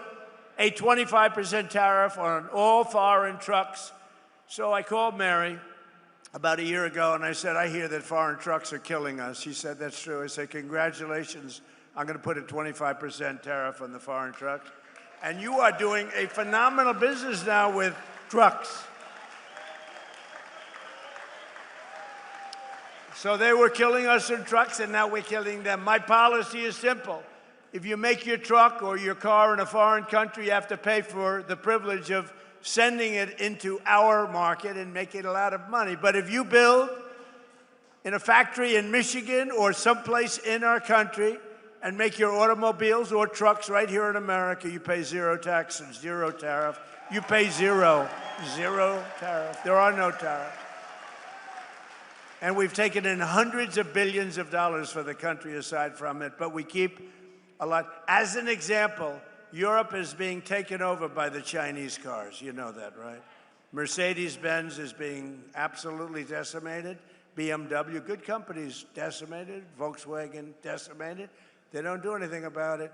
a 25% tariff on all foreign trucks. So I called Mary about a year ago and I said, I hear that foreign trucks are killing us. She said, that's true. I said, congratulations. I'm going to put a 25% tariff on the foreign trucks. And you are doing a phenomenal business now with trucks. So they were killing us in trucks, and now we're killing them. My policy is simple. If you make your truck or your car in a foreign country, you have to pay for the privilege of sending it into our market and making a lot of money. But if you build in a factory in Michigan or someplace in our country and make your automobiles or trucks right here in America, you pay zero taxes, zero tariff. You pay zero tariff. There are no tariffs. And we've taken in hundreds of billions of dollars for the country aside from it, but we keep a lot. As an example, Europe is being taken over by the Chinese cars. You know that, right? Mercedes-Benz is being absolutely decimated. BMW, good companies, decimated. Volkswagen, decimated. They don't do anything about it.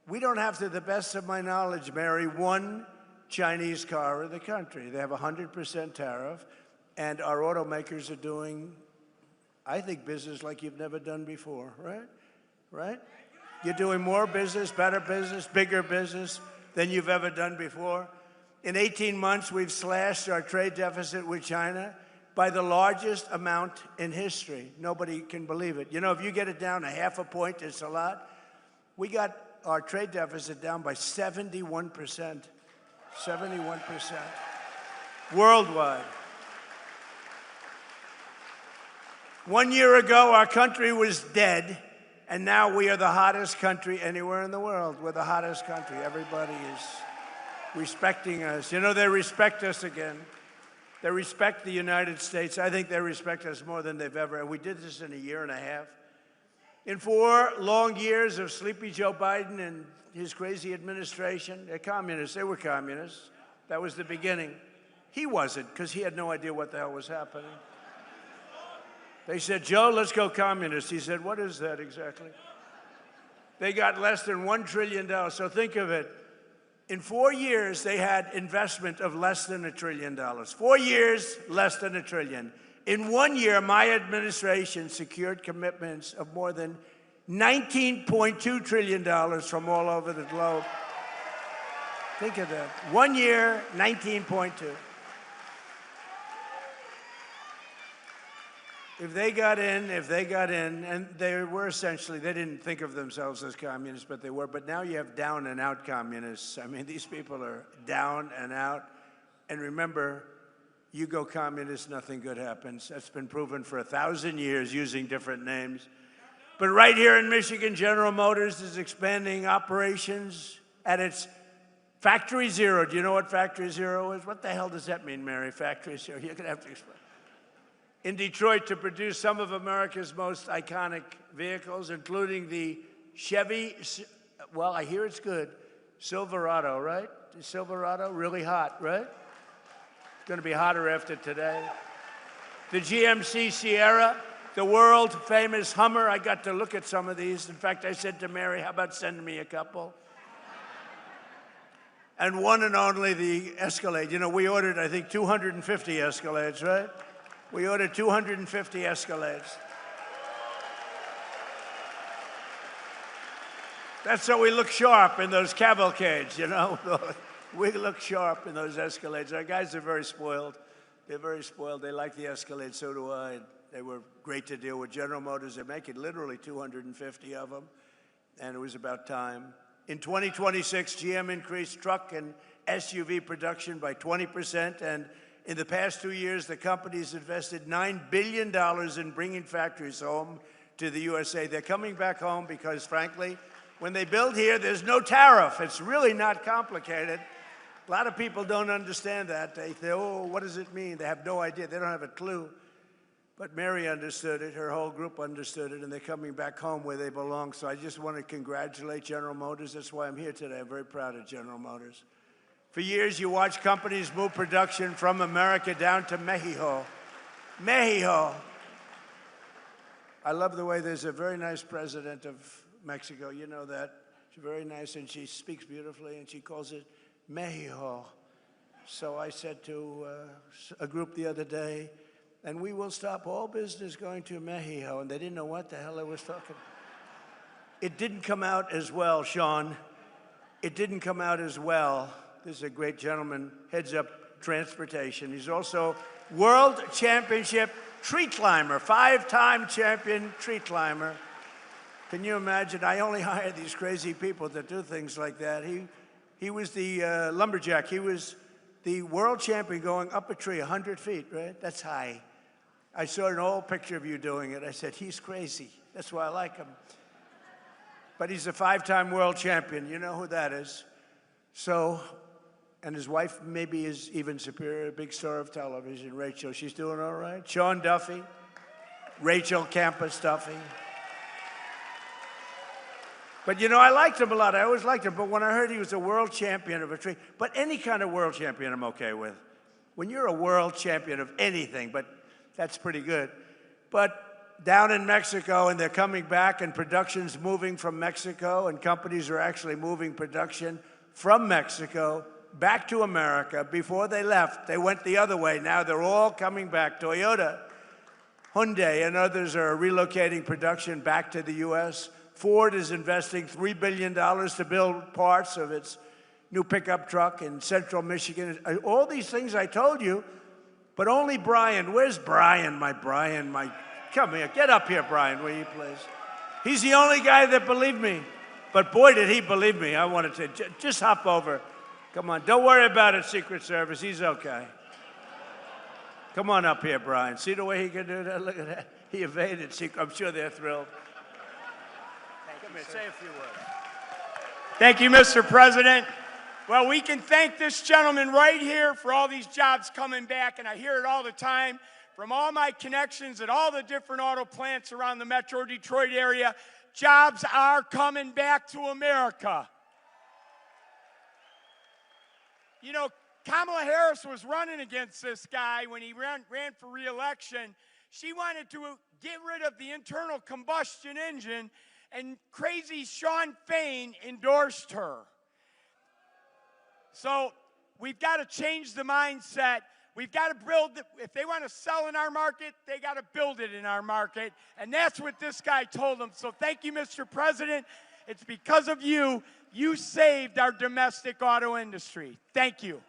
We don't have, to the best of my knowledge, Mary, one Chinese car in the country. They have a 100% tariff, and our automakers are doing, I think, business like you've never done before, right? Right? You're doing more business, better business, bigger business than you've ever done before. In 18 months, we've slashed our trade deficit with China by the largest amount in history. Nobody can believe it. You know, if you get it down a half a point, it's a lot. We got our trade deficit down by 71%. 71%. Worldwide. 1 year ago, our country was dead, and now we are the hottest country anywhere in the world. We're the hottest country. Everybody is respecting us. You know, they respect us again. They respect the United States. I think they respect us more than they've ever. And we did this in a year and a half. In 4 long years of sleepy Joe Biden and his crazy administration, they're communists. They were communists. That was the beginning. He wasn't, because he had no idea what the hell was happening. They said, Joe, let's go communist. He said, what is that exactly? They got less than $1 trillion. So think of it. In 4 years, they had investment of less than $1 trillion. 4 years, less than $1 trillion. In 1 year, my administration secured commitments of more than $19.2 trillion from all over the globe. Think of that. 1 year, 19.2. If they got in, and they were essentially, they didn't think of themselves as communists, but they were. But now you have down and out communists. I mean, these people are down and out. And remember, you go communist, nothing good happens. That's been proven for 1,000 years using different names. But right here in Michigan, General Motors is expanding operations at its Factory Zero. Do you know what Factory Zero is? What the hell does that mean, Mary? Factory Zero? You're going to have to explain. In Detroit to produce some of America's most iconic vehicles, including the Chevy, well, I hear it's good, Silverado, right? The Silverado, really hot, right? It's going to be hotter after today. The GMC Sierra, the world-famous Hummer. I got to look at some of these. In fact, I said to Mary, how about sending me a couple? And one and only the Escalade. You know, we ordered, I think, 250 Escalades, right? We ordered 250 Escalades. That's so we look sharp in those cavalcades, you know? We look sharp in those Escalades. Our guys are very spoiled. They're very spoiled. They like the Escalade, so do I. They were great to deal with. General Motors, they're making literally 250 of them, and it was about time. In 2026, GM increased truck and SUV production by 20%, and in the past 2 years, the company's invested $9 billion in bringing factories home to the USA. They're coming back home because, frankly, when they build here, there's no tariff. It's really not complicated. A lot of people don't understand that. They say, oh, what does it mean? They have no idea. They don't have a clue. But Mary understood it. Her whole group understood it, and they're coming back home where they belong. So I just want to congratulate General Motors. That's why I'm here today. I'm very proud of General Motors. For years, you watch companies move production from America down to Mexico. Mexico. I love the way there's a very nice president of Mexico. You know that. She's very nice, and she speaks beautifully, and she calls it Mexico. So I said to a group the other day, and we will stop all business going to Mexico. And they didn't know what the hell I was talking about. It didn't come out as well, Sean. It didn't come out as well. This is a great gentleman, heads up transportation. He's also world championship tree climber, 5-time champion tree climber. Can you imagine? I only hire these crazy people that do things like that. He was the lumberjack. He was the world champion going up a tree 100 feet, right? That's high. I saw an old picture of you doing it. I said, he's crazy. That's why I like him. But he's a 5-time world champion. You know who that is. So, and his wife maybe is even superior, a big star of television, Rachel. She's doing all right. Sean Duffy, Rachel Campus Duffy. But you know, I liked him a lot. I always liked him. But when I heard he was a world champion of a tree, but any kind of world champion I'm okay with. When you're a world champion of anything, but that's pretty good. But down in Mexico, and they're coming back, and production's moving from Mexico, and companies are actually moving production from Mexico back to America. Before they left, they went the other way. Now they're all coming back. Toyota, Hyundai, and others are relocating production back to the U.S. Ford is investing $3 billion to build parts of its new pickup truck in central Michigan. All these things I told you, but only Brian. Where's Brian? Come here, get up here, Brian, will you please? He's the only guy that believed me. But boy, did he believe me. I wanted to, just hop over. Come on, don't worry about it, Secret Service, he's okay. Come on up here, Brian. See the way he can do that? Look at that. He evaded Secret. I'm sure they're thrilled. Come here, say a few words. Thank you, Mr. President. Well, we can thank this gentleman right here for all these jobs coming back, and I hear it all the time from all my connections at all the different auto plants around the Metro Detroit area. Jobs are coming back to America. You know, Kamala Harris was running against this guy when he ran for re-election. She wanted to get rid of the internal combustion engine, and crazy Sean Fain endorsed her. So we've got to change the mindset. We've got to build, if they want to sell in our market, they got to build it in our market. And that's what this guy told them. So thank you, Mr. President. It's because of you, you saved our domestic auto industry. Thank you.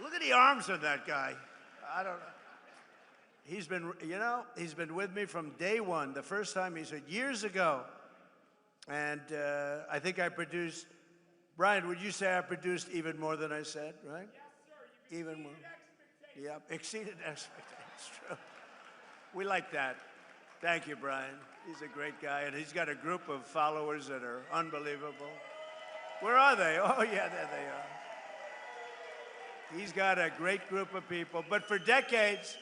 Look at the arms of that guy. I don't know. He's been, he's been with me from day one. The first time he said, years ago. And I think I produced, Brian, would you say I produced even more than I said, right? Yes, sir. Even more. Yeah, exceeded expectations. True. We like that. Thank you, Brian. He's a great guy, and he's got a group of followers that are unbelievable. Where are they? Oh, yeah, there they are. He's got a great group of people. But for decades,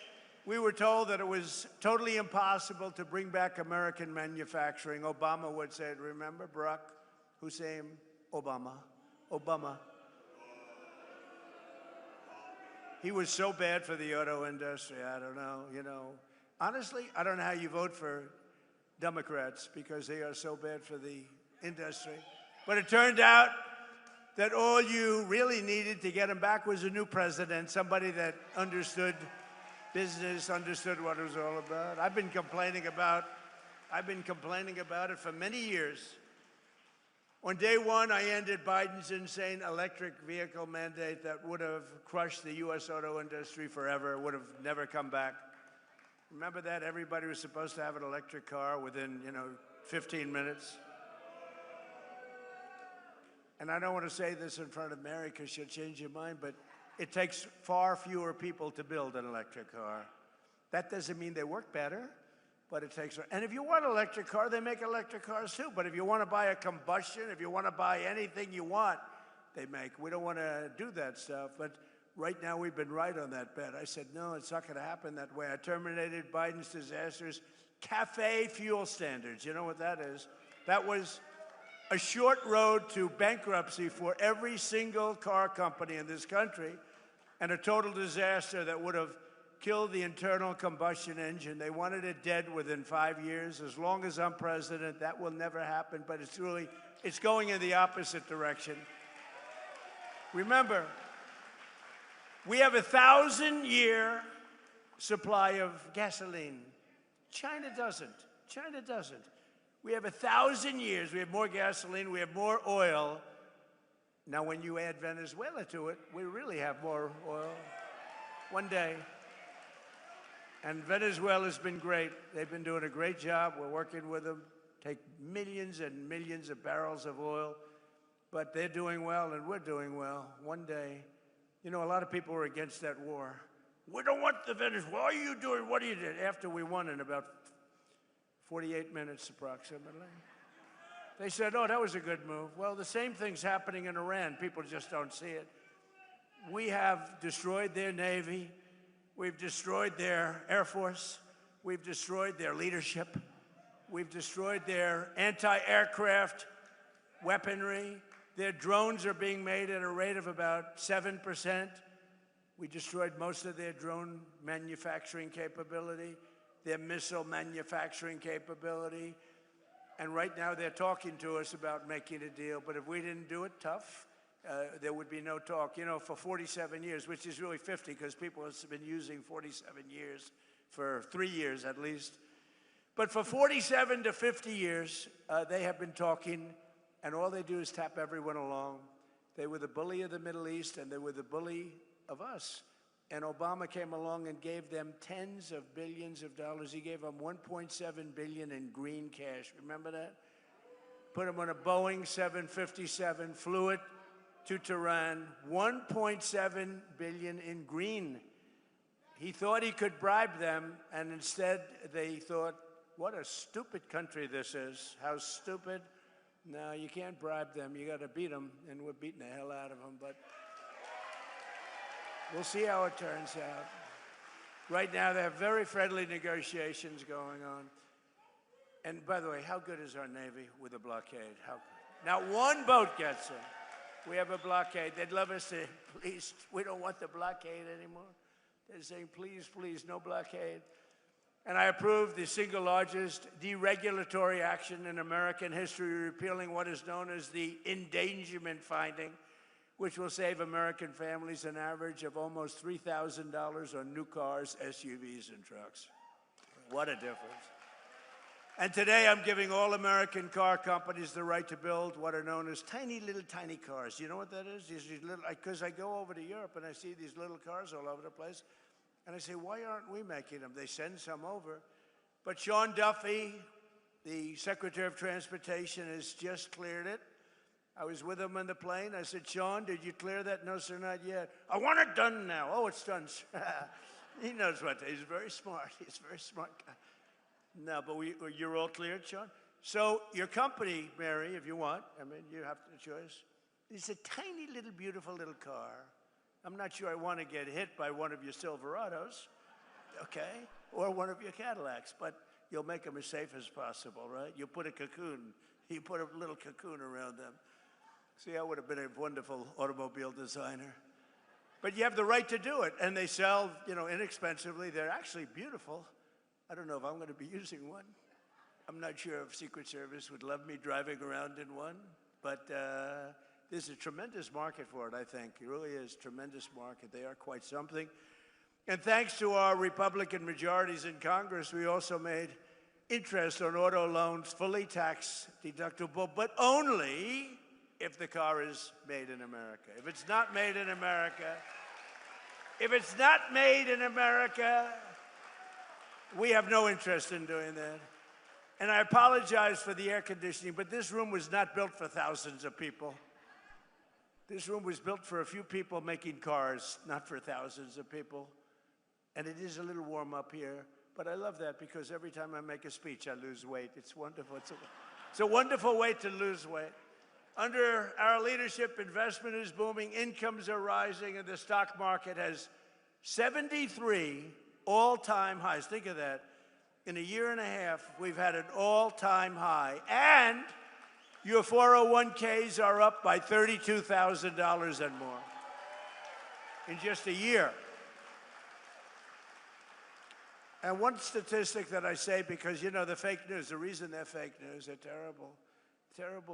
we were told that it was totally impossible to bring back American manufacturing. Obama would say it. Remember Barack Hussein Obama? Obama. He was so bad for the auto industry. I don't know. Honestly, I don't know how you vote for Democrats because they are so bad for the industry. But it turned out that all you really needed to get him back was a new president, somebody that understood business, understood what it was all about. I've been complaining about it for many years. On day one, I ended Biden's insane electric vehicle mandate that would have crushed the U.S. auto industry forever, would have never come back. Remember that? Everybody was supposed to have an electric car within, 15 minutes. And I don't want to say this in front of Mary because she'll change your mind, but it takes far fewer people to build an electric car. That doesn't mean they work better, but it takes, and if you want an electric car, they make electric cars too. But if you want to buy a combustion, if you want to buy anything you want, they make. We don't want to do that stuff, but right now we've been right on that bet. I said, no, it's not going to happen that way. I terminated Biden's disastrous cafe fuel standards. You know what that is? That was a short road to bankruptcy for every single car company in this country, and a total disaster that would have killed the internal combustion engine. They wanted it dead within 5 years. As long as I'm president, that will never happen, but it's going in the opposite direction. Remember, we have a 1,000-year supply of gasoline. China doesn't. China doesn't. We have 1,000 years. We have more gasoline. We have more oil. Now, when you add Venezuela to it, we really have more oil. One day. And Venezuela's been great. They've been doing a great job. We're working with them. Take millions and millions of barrels of oil. But they're doing well, and we're doing well. One day. A lot of people were against that war. We don't want the Venezuela. What are you doing? What are you doing? After we won in about 48 minutes approximately. They said, oh, that was a good move. Well, the same thing's happening in Iran. People just don't see it. We have destroyed their Navy. We've destroyed their Air Force. We've destroyed their leadership. We've destroyed their anti-aircraft weaponry. Their drones are being made at a rate of about 7%. We destroyed most of their drone manufacturing capability, their missile manufacturing capability. And right now they're talking to us about making a deal. But if we didn't do it, tough. there would be no talk, you know, for 47 years, which is really 50 because people have been using 47 years for 3 years at least. But for 47 to 50 years, they have been talking, and all they do is tap everyone along. They were the bully of the Middle East, and they were the bully of us. And Obama came along and gave them tens of billions of dollars. He gave them $1.7 billion in green cash. Remember that? Put them on a Boeing 757, flew it to Tehran, $1.7 billion in green. He thought he could bribe them, and instead they thought, what a stupid country this is. How stupid. No, you can't bribe them. You got to beat them, and we're beating the hell out of them. But we'll see how it turns out. Right now, they have very friendly negotiations going on. And by the way, how good is our Navy with a blockade? How good? Not one boat gets in. We have a blockade. They'd love us to, please, we don't want the blockade anymore. They're saying, please, please, no blockade. And I approved the single largest deregulatory action in American history, repealing what is known as the endangerment finding, which will save American families an average of almost $3,000 on new cars, SUVs, and trucks. What a difference. And today I'm giving all American car companies the right to build what are known as tiny cars. You know what that is? These little, because I go over to Europe and I see these little cars all over the place. And I say, why aren't we making them? They send some over. But Sean Duffy, the Secretary of Transportation, has just cleared it. I was with him on the plane. I said, Sean, did you clear that? No, sir, not yet. I want it done now. Oh, it's done, sir. He knows what. He's very smart. He's a very smart guy. No, but you're all cleared, Sean? So your company, Mary, if you want, I mean, you have the choice. It's a tiny little, beautiful little car. I'm not sure I want to get hit by one of your Silverados, okay, or one of your Cadillacs, but you'll make them as safe as possible, right? You put a little cocoon around them. See, I would have been a wonderful automobile designer. But you have the right to do it, and they sell, you know, inexpensively. They're actually beautiful. I don't know if I'm going to be using one. I'm not sure if Secret Service would love me driving around in one, but there's a tremendous market for it, I think. It really is a tremendous market. They are quite something. And thanks to our Republican majorities in Congress, we also made interest on auto loans fully tax deductible, but only if the car is made in America. If it's not made in America, we have no interest in doing that. And I apologize for the air conditioning, but this room was not built for thousands of people. This room was built for a few people making cars, not for thousands of people. And it is a little warm up here, but I love that because every time I make a speech, I lose weight. It's wonderful. It's a wonderful way to lose weight. Under our leadership, investment is booming, incomes are rising, and the stock market has 73 all-time highs. Think of that. In a year and a half, we've had an all-time high. And your 401ks are up by $32,000 and more in just a year. And one statistic that I say, because, you know, the fake news, the reason they're fake news, they're terrible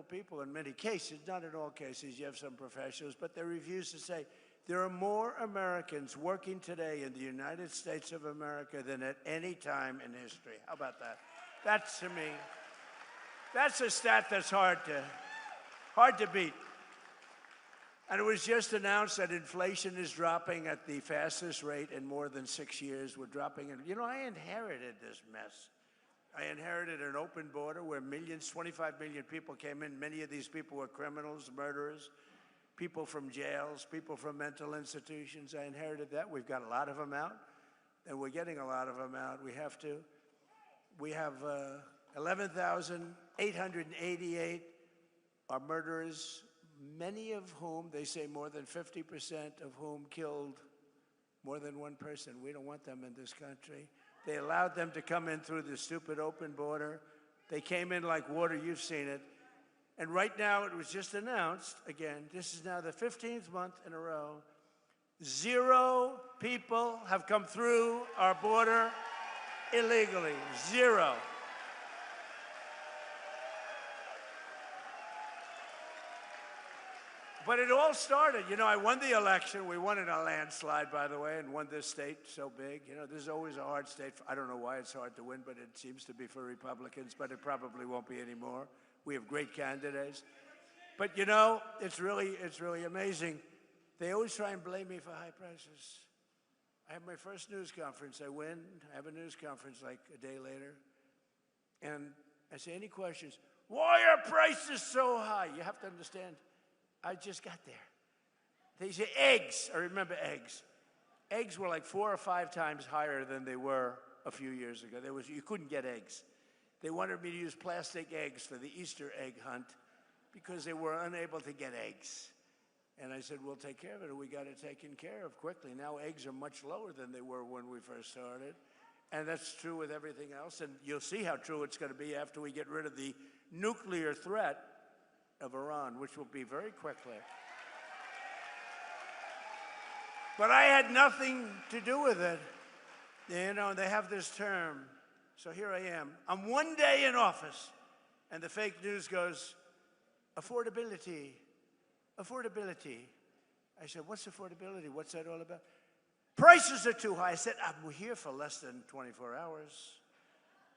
people in many cases, not in all cases. You have some professionals, but they refuse to say, there are more Americans working today in the United States of America than at any time in history. How about that? That's, to me, that's a stat that's hard to beat. And it was just announced that inflation is dropping at the fastest rate in more than 6 years. We're dropping it. You know, I inherited this mess. I inherited an open border where 25 million people came in. Many of these people were criminals, murderers, people from jails, people from mental institutions. I inherited that. We've got a lot of them out, and we're getting a lot of them out. We have to. We have 11,888 are murderers, many of whom, they say more than 50% of whom killed more than one person. We don't want them in this country. They allowed them to come in through the stupid open border. They came in like water. You've seen it. And right now, it was just announced, again, this is now the 15th month in a row, 0 people have come through our border illegally. 0. But it all started, you know, I won the election. We won in a landslide, by the way, and won this state so big. You know, this is always a hard state. I don't know why it's hard to win, but it seems to be for Republicans, but it probably won't be anymore. We have great candidates. But, you know, it's really amazing. They always try and blame me for high prices. I have my first news conference. I win. I have a news conference like a day later. And I say, any questions? Why are prices so high? You have to understand, I just got there. They say eggs. I remember eggs. Eggs were like 4 or 5 times higher than they were a few years ago. You couldn't get eggs. They wanted me to use plastic eggs for the Easter egg hunt because they were unable to get eggs. And I said, we'll take care of it. We got it taken care of quickly. Now eggs are much lower than they were when we first started. And that's true with everything else. And you'll see how true it's going to be after we get rid of the nuclear threat of Iran, which will be very quickly. But I had nothing to do with it. You know, they have this term. So here I am. I'm one day in office, and the fake news goes, affordability, affordability. I said, what's affordability? What's that all about? Prices are too high. I said, I'm here for less than 24 hours.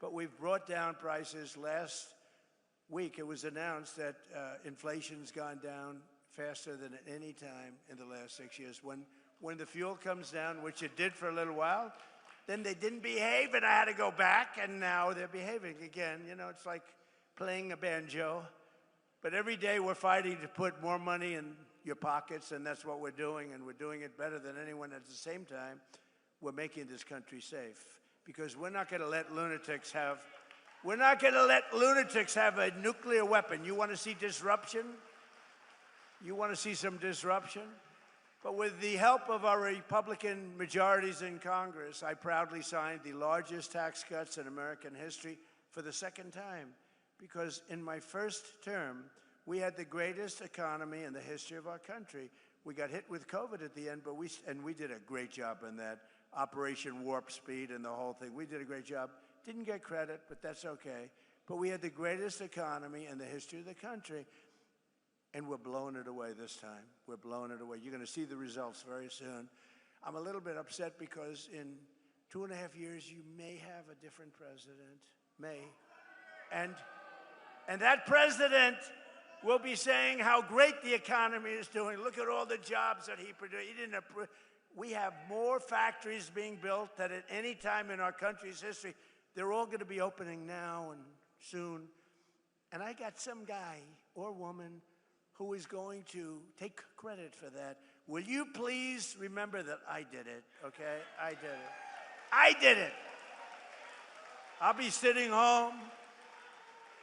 But we've brought down prices. Last week, it was announced that inflation's gone down faster than at any time in the last 6 years. When the fuel comes down, which it did for a little while, then they didn't behave, and I had to go back, and now they're behaving again. You know, it's like playing a banjo. But every day we're fighting to put more money in your pockets, and that's what we're doing, and we're doing it better than anyone. At the same time, we're making this country safe, because we're not going to let lunatics have a nuclear weapon. You want to see disruption? You want to see some disruption? But with the help of our Republican majorities in Congress, I proudly signed the largest tax cuts in American history for the second time, because in my first term, we had the greatest economy in the history of our country. We got hit with COVID at the end, but we did a great job in that. Operation Warp Speed and the whole thing. We did a great job. Didn't get credit, but that's okay. But we had the greatest economy in the history of the country, and we're blowing it away this time. We're blowing it away. You're going to see the results very soon. I'm a little bit upset because in 2.5 years, you may have a different president. May. And that president will be saying how great the economy is doing. Look at all the jobs that he produced. We have more factories being built than at any time in our country's history. They're all going to be opening now and soon. And I got some guy or woman who is going to take credit for that. Will you please remember that I did it, okay? I did it. I did it. I'll be sitting home.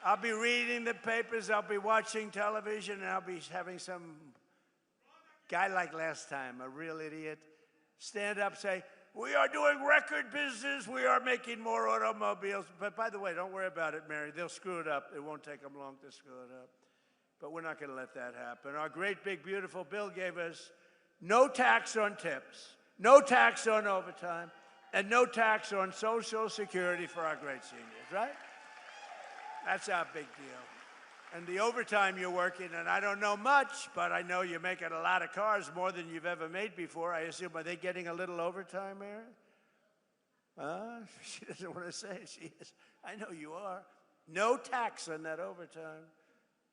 I'll be reading the papers. I'll be watching television, and I'll be having some guy like last time, a real idiot, stand up, say, we are doing record business. We are making more automobiles. But by the way, don't worry about it, Mary. They'll screw it up. It won't take them long to screw it up. But we're not going to let that happen. Our great, big, beautiful bill gave us no tax on tips, no tax on overtime, and no tax on Social Security for our great seniors, right? That's our big deal. And the overtime you're working, and I don't know much, but I know you're making a lot of cars, more than you've ever made before. I assume, are they getting a little overtime, Mary? She doesn't want to say it. She is. I know you are. No tax on that overtime.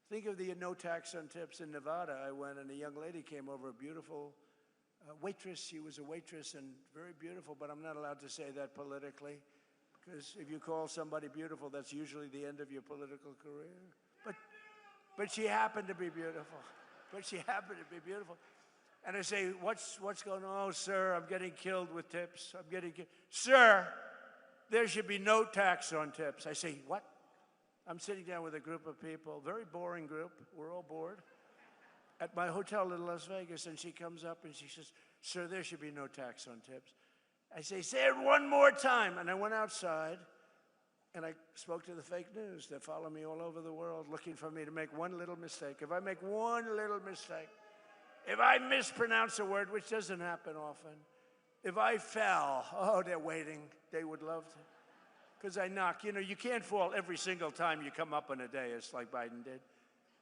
Think of the no tax on tips in Nevada. I went, and a young lady came over, a beautiful waitress. She was a waitress and very beautiful, but I'm not allowed to say that politically, because if you call somebody beautiful, that's usually the end of your political career. But she happened to be beautiful. But she happened to be beautiful. And I say, what's going on? Oh, sir, I'm getting killed with tips. I'm getting killed. Sir, there should be no tax on tips. I say, what? I'm sitting down with a group of people, very boring group. We're all bored. At my hotel in Las Vegas, and she comes up and she says, sir, there should be no tax on tips. I say it one more time. And I went outside. And I spoke to the fake news that follow me all over the world, looking for me to make one little mistake. If I make one little mistake, if I mispronounce a word, which doesn't happen often, if I fell, oh, they're waiting. They would love to. Because I knock. You know, you can't fall every single time you come up on a day. It's like Biden did.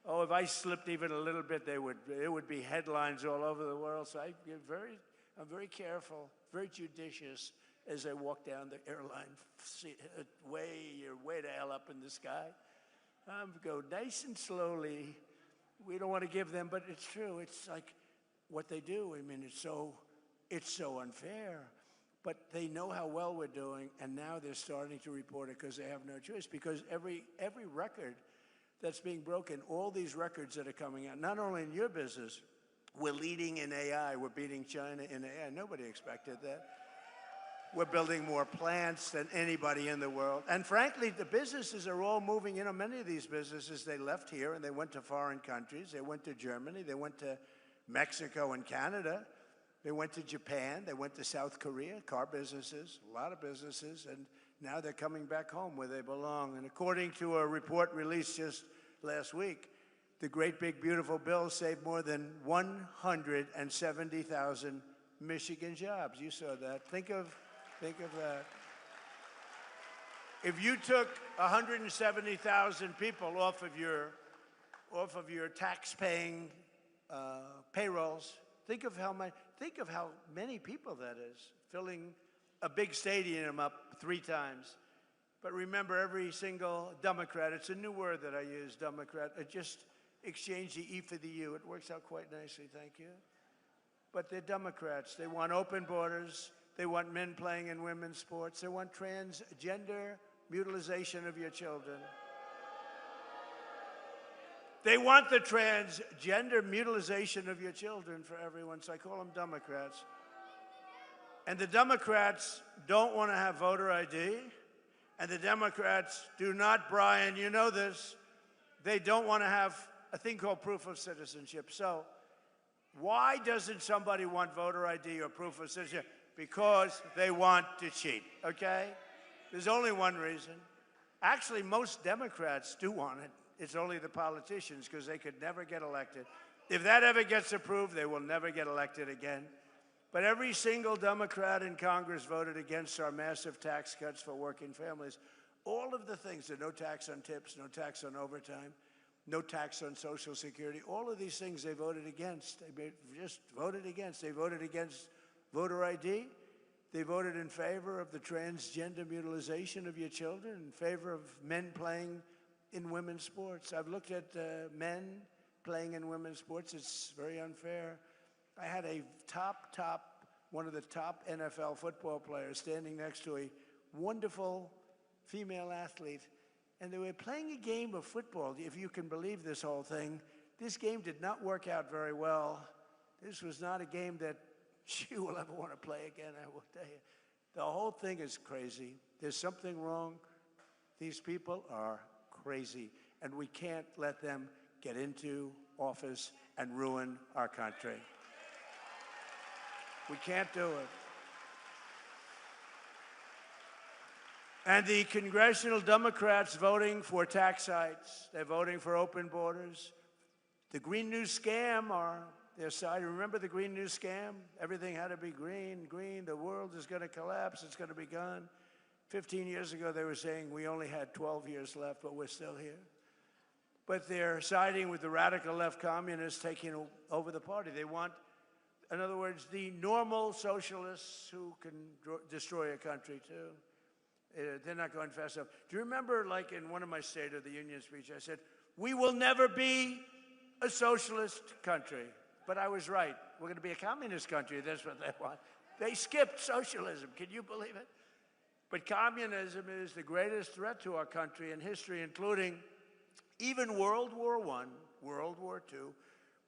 Oh, if I slipped even a little bit, it would be headlines all over the world. So I'm very careful, very judicious as I walk down the airline, way the hell up in the sky. Go nice and slowly. We don't want to give them, but it's true. It's like what they do. I mean, it's so unfair. But they know how well we're doing, and now they're starting to report it because they have no choice. Because every record that's being broken, all these records that are coming out, not only in your business, we're leading in AI. We're beating China in AI. Nobody expected that. We're building more plants than anybody in the world. And frankly, the businesses are all moving. You know, many of these businesses, they left here and they went to foreign countries. They went to Germany. They went to Mexico and Canada. They went to Japan. They went to South Korea, car businesses, a lot of businesses. And now they're coming back home where they belong. And according to a report released just last week, the great big beautiful bill saved more than 170,000 Michigan jobs. You saw that. Think of that. If you took 170,000 people off of your tax-paying payrolls, think of how many people that is, filling a big stadium up 3 times. But remember, every single Democrat, it's a new word that I use, Democrat. I just exchange the E for the U. It works out quite nicely, thank you. But they're Democrats. They want open borders. They want men playing in women's sports. They want transgender mutilization of your children. They want the transgender mutilization of your children for everyone, so I call them Democrats. And the Democrats don't want to have voter ID. And the Democrats do not, Brian, you know this, they don't want to have a thing called proof of citizenship. So why doesn't somebody want voter ID or proof of citizenship? Because they want to cheat, okay? There's only one reason. Actually, most Democrats do want it. It's only the politicians, because they could never get elected. If that ever gets approved, they will never get elected again. But every single Democrat in Congress voted against our massive tax cuts for working families. All of the things, the no tax on tips, no tax on overtime, no tax on Social Security, all of these things they voted against. They just voted against. They voted against voter ID. They voted in favor of the transgender mutilization of your children, in favor of men playing in women's sports. I've looked at men playing in women's sports. It's very unfair. I had one of the top NFL football players standing next to a wonderful female athlete, and they were playing a game of football. If you can believe this whole thing, this game did not work out very well. This was not a game that she will ever want to play again, I will tell you. The whole thing is crazy. There's something wrong. These people are crazy, and we can't let them get into office and ruin our country. We can't do it. And the congressional Democrats voting for tax hikes, they're voting for open borders. The Green New Scam are their side. Remember the Green New Scam? Everything had to be green, the world is going to collapse, it's going to be gone. 15 years ago, they were saying we only had 12 years left, but we're still here. But they're siding with the radical left communists taking over the party. They want, in other words, the normal socialists who can destroy a country, too. They're not going fast enough. Do you remember, like in one of my State of the Union speeches, I said, we will never be a socialist country. But I was right. We're going to be a communist country. That's what they want. They skipped socialism. Can you believe it? But communism is the greatest threat to our country in history, including even World War I, World War II,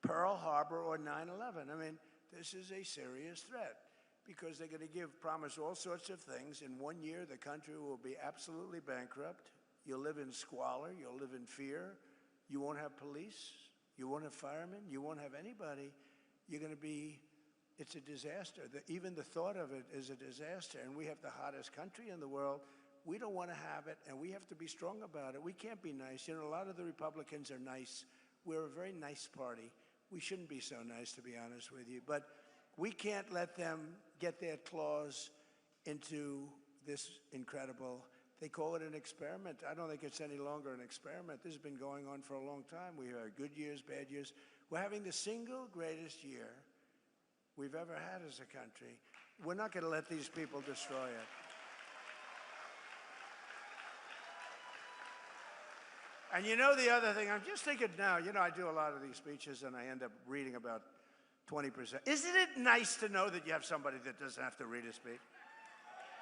Pearl Harbor, or 9/11. I mean, this is a serious threat because they're going to promise all sorts of things. In 1 year, the country will be absolutely bankrupt. You'll live in squalor. You'll live in fear. You won't have police. You won't have firemen. You won't have anybody. You're going to be... It's a disaster. Even the thought of it is a disaster. And we have the hottest country in the world. We don't want to have it, and we have to be strong about it. We can't be nice. You know, a lot of the Republicans are nice. We're a very nice party. We shouldn't be so nice, to be honest with you. But we can't let them get their claws into this incredible They call it an experiment. I don't think it's any longer an experiment. This has been going on for a long time. We have good years, bad years. We're having the single greatest year we've ever had as a country. We're not going to let these people destroy it. And you know the other thing, I'm just thinking now, you know, I do a lot of these speeches and I end up reading about 20%. Isn't it nice to know that you have somebody that doesn't have to read a speech?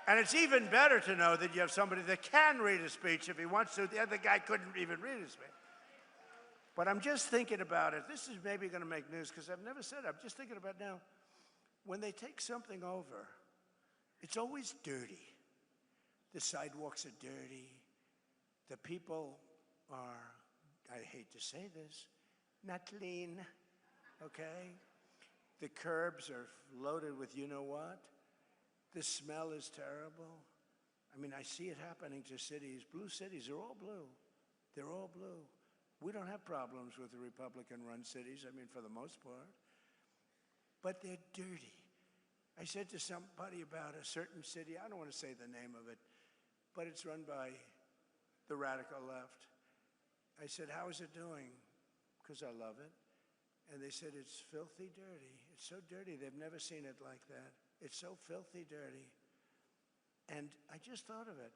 And it's even better to know that you have somebody that can read a speech if he wants to. The other guy couldn't even read a speech. But I'm just thinking about it. This is maybe going to make news because I've never said it. I'm just thinking about now, when they take something over, it's always dirty. The sidewalks are dirty. The people are, I hate to say this, not clean, okay? The curbs are loaded with you-know-what. The smell is terrible. I mean, I see it happening to cities. Blue cities are all blue. They're all blue. We don't have problems with the Republican-run cities, I mean, for the most part. But they're dirty. I said to somebody about a certain city, I don't want to say the name of it, but it's run by the radical left. I said, how is it doing? Because I love it. And they said, it's filthy dirty. It's so dirty, they've never seen it like that. It's so filthy dirty. And I just thought of it.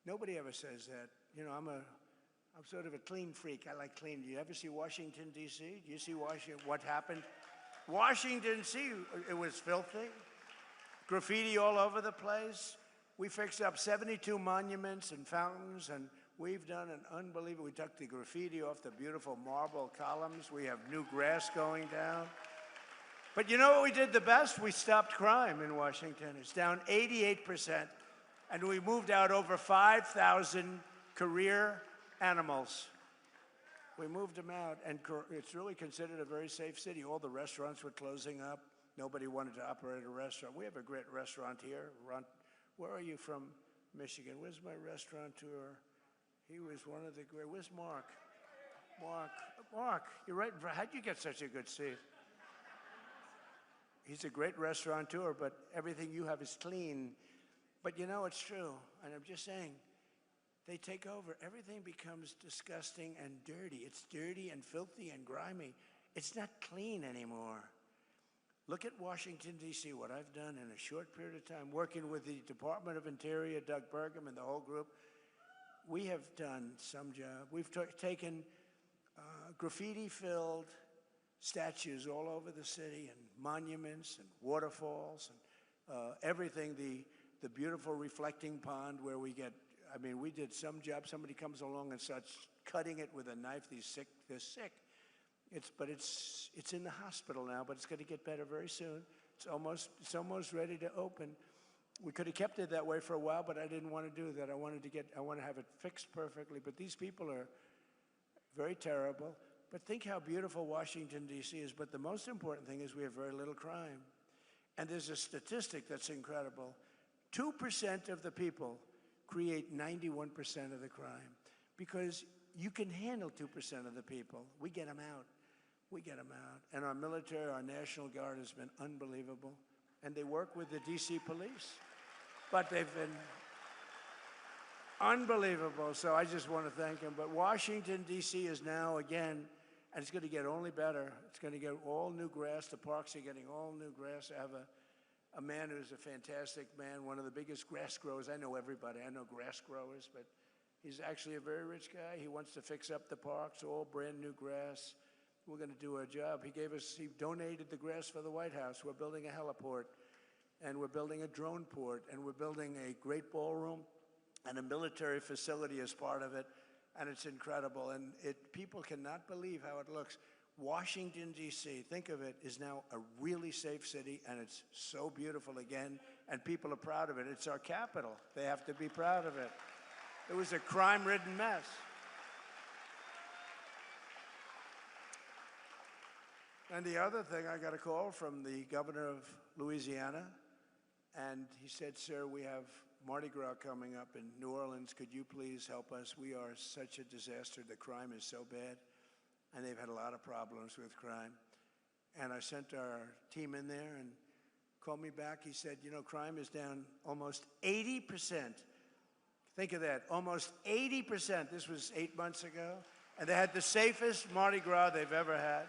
Nobody ever says that. You know, I'm sort of a clean freak. I like clean. Do you ever see Washington, D.C.? Do you see Washington? What happened? Washington, D.C., it was filthy. Graffiti all over the place. We fixed up 72 monuments and fountains, and we've done an unbelievable, we took the graffiti off the beautiful marble columns. We have new grass going down. But you know what we did the best? We stopped crime in Washington. It's down 88%, and we moved out over 5,000 career animals. We moved them out, and it's really considered a very safe city. All the restaurants were closing up. Nobody wanted to operate a restaurant. We have a great restaurant here. Where are you from, Michigan? Where's my restaurateur? He was one of the great. Where's Mark? Mark, you're right. How'd you get such a good seat? He's a great restaurateur, but everything you have is clean. But you know, it's true. And I'm just saying, they take over. Everything becomes disgusting and dirty. It's dirty and filthy and grimy. It's not clean anymore. Look at Washington, D.C., what I've done in a short period of time, working with the Department of Interior, Doug Burgum, and the whole group. We have done some job. We've taken graffiti-filled statues all over the city and monuments and waterfalls and everything, the beautiful reflecting pond where we get, I mean, we did some job. Somebody comes along and starts cutting it with a knife. They're sick. But it's in the hospital now, but it's going to get better very soon. It's almost ready to open. We could have kept it that way for a while, but I didn't want to do that. I want to have it fixed perfectly. But these people are very terrible. But think how beautiful Washington, D.C. is. But the most important thing is we have very little crime. And there's a statistic that's incredible. 2% of the people create 91% of the crime. Because you can handle 2% of the people. We get them out. We get them out. And our military, our National Guard has been unbelievable. And they work with the D.C. police. But they've been unbelievable. So I just want to thank them. But Washington, D.C. is now, again, and it's going to get only better. It's going to get all new grass. The parks are getting all new grass. I have a man who's a fantastic man, one of the biggest grass growers. I know everybody. I know grass growers, but he's actually a very rich guy. He wants to fix up the parks, all brand new grass. We're going to do our job. He donated the grass for the White House. We're building a heliport, and we're building a drone port, and we're building a great ballroom and a military facility as part of it. And it's incredible, and people cannot believe how it looks. Washington, D.C., think of it, is now a really safe city, and it's so beautiful again, and people are proud of it. It's our capital. They have to be proud of it. It was a crime-ridden mess. And the other thing, I got a call from the governor of Louisiana, and he said, sir, we have Mardi Gras coming up in New Orleans. Could you please help us? We are such a disaster. The crime is so bad. And they've had a lot of problems with crime. And I sent our team in there and called me back. He said, you know, crime is down almost 80%. Think of that, almost 80%. This was 8 months ago. And they had the safest Mardi Gras they've ever had.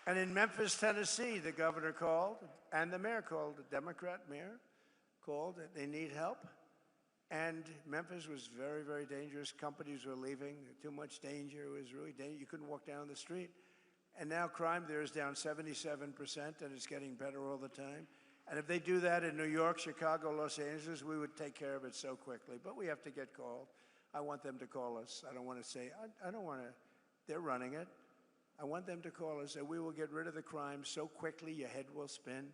And in Memphis, Tennessee, the governor called, and the mayor called, the Democrat mayor called, that they need help. And Memphis was very, very dangerous. Companies were leaving, too much danger. It was really dangerous. You couldn't walk down the street. And now crime there is down 77%, and it's getting better all the time. And if they do that in New York, Chicago, Los Angeles, we would take care of it so quickly. But we have to get called. I want them to call us. I don't want to say, I don't want to, they're running it. I want them to call us, and we will get rid of the crime so quickly your head will spin.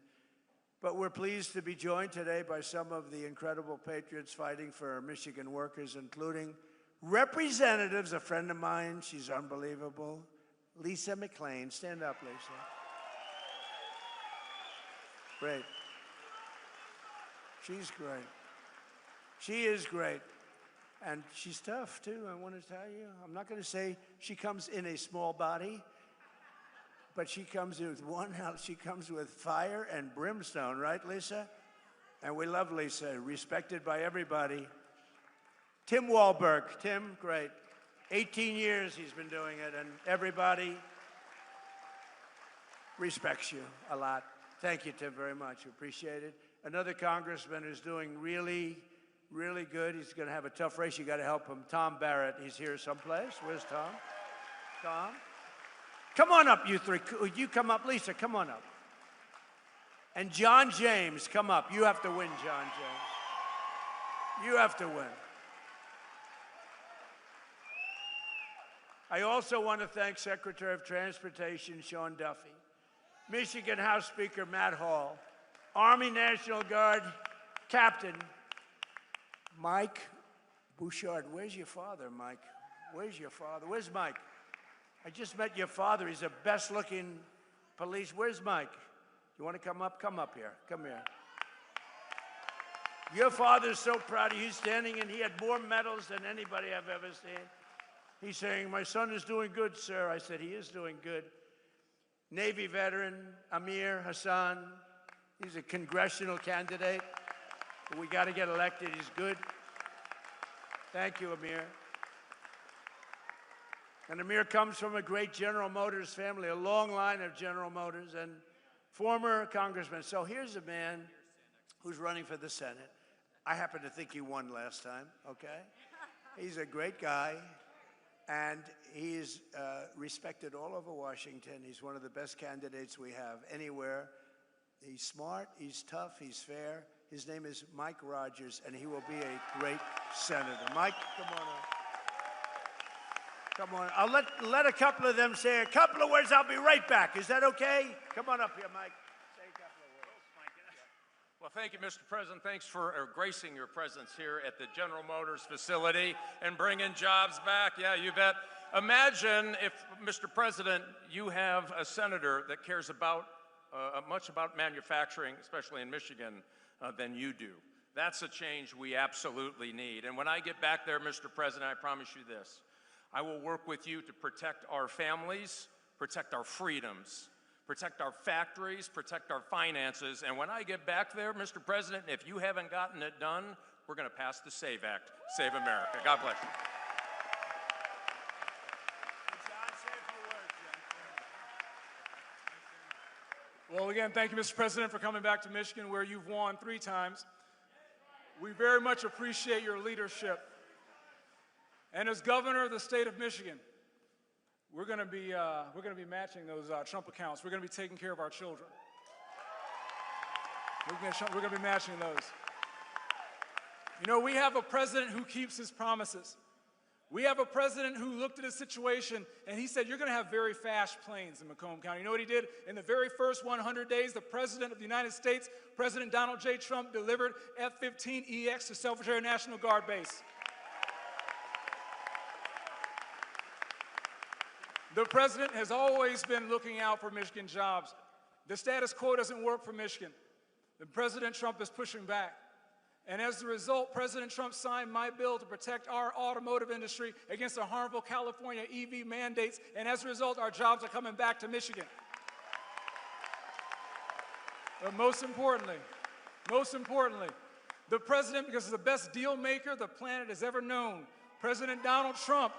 But we're pleased to be joined today by some of the incredible patriots fighting for Michigan workers, including representatives, a friend of mine, she's unbelievable, Lisa McLean. Stand up, Lisa. Great. She's great. She is great. And she's tough, too, I want to tell you. I'm not going to say she comes in a small body, but she comes with she comes with fire and brimstone, right, Lisa? And we love Lisa, respected by everybody. Tim Wahlberg. Tim, great. 18 years he's been doing it, and everybody respects you a lot. Thank you, Tim, very much. Appreciate it. Another congressman who's doing really good. He's going to have a tough race. You got to help him. Tom Barrett. He's here someplace. Where's Tom? Tom? Come on up, you three. You come up. Lisa, come on up. And John James, come up. You have to win, John James. You have to win. I also want to thank Secretary of Transportation Sean Duffy, Michigan House Speaker Matt Hall, Army National Guard Captain Mike Bouchard. Where's your father, Mike? Where's your father? Where's Mike? I just met your father. He's the best-looking police. Where's Mike? You want to come up? Come up here. Come here. Your father's so proud of you. He's standing, and he had more medals than anybody I've ever seen. He's saying, my son is doing good, sir. I said, he is doing good. Navy veteran Amir Hassan. He's a congressional candidate. We got to get elected. He's good. Thank you, Amir. And Amir comes from a great General Motors family, a long line of General Motors, and former congressman. So here's a man who's running for the Senate. I happen to think he won last time, okay? He's a great guy, and he's respected all over Washington. He's one of the best candidates we have anywhere. He's smart, he's tough, he's fair. His name is Mike Rogers, and he will be a great senator. Mike, come on up. Come on. I'll let a couple of them say a couple of words. I'll be right back. Is that okay? Come on up here, Mike. Say a couple of words. Well, thank you, Mr. President. Thanks for gracing your presence here at the General Motors facility and bringing jobs back. Yeah, you bet. Imagine if, Mr. President, you have a senator that cares about much about manufacturing, especially in Michigan, than you do. That's a change we absolutely need. And when I get back there, Mr. President, I promise you this. I will work with you to protect our families, protect our freedoms, protect our factories, protect our finances. And when I get back there, Mr. President, if you haven't gotten it done, we're going to pass the SAVE Act. Save America. God bless you. Well, again, thank you, Mr. President, for coming back to Michigan, where you've won 3 times. We very much appreciate your leadership. And as governor of the state of Michigan, we're going to be matching those Trump accounts. We're going to be taking care of our children. We're going to be matching those. You know, we have a president who keeps his promises. We have a president who looked at a situation and he said, you're going to have very fast planes in Macomb County. You know what he did? In the very first 100 days, the President of the United States, President Donald J. Trump, delivered F-15EX to Selfridge Air National Guard Base. The president has always been looking out for Michigan jobs. The status quo doesn't work for Michigan. And President Trump is pushing back. And as a result, President Trump signed my bill to protect our automotive industry against the harmful California EV mandates. And as a result, our jobs are coming back to Michigan. But most importantly, The president, because he's the best deal maker the planet has ever known. President Donald Trump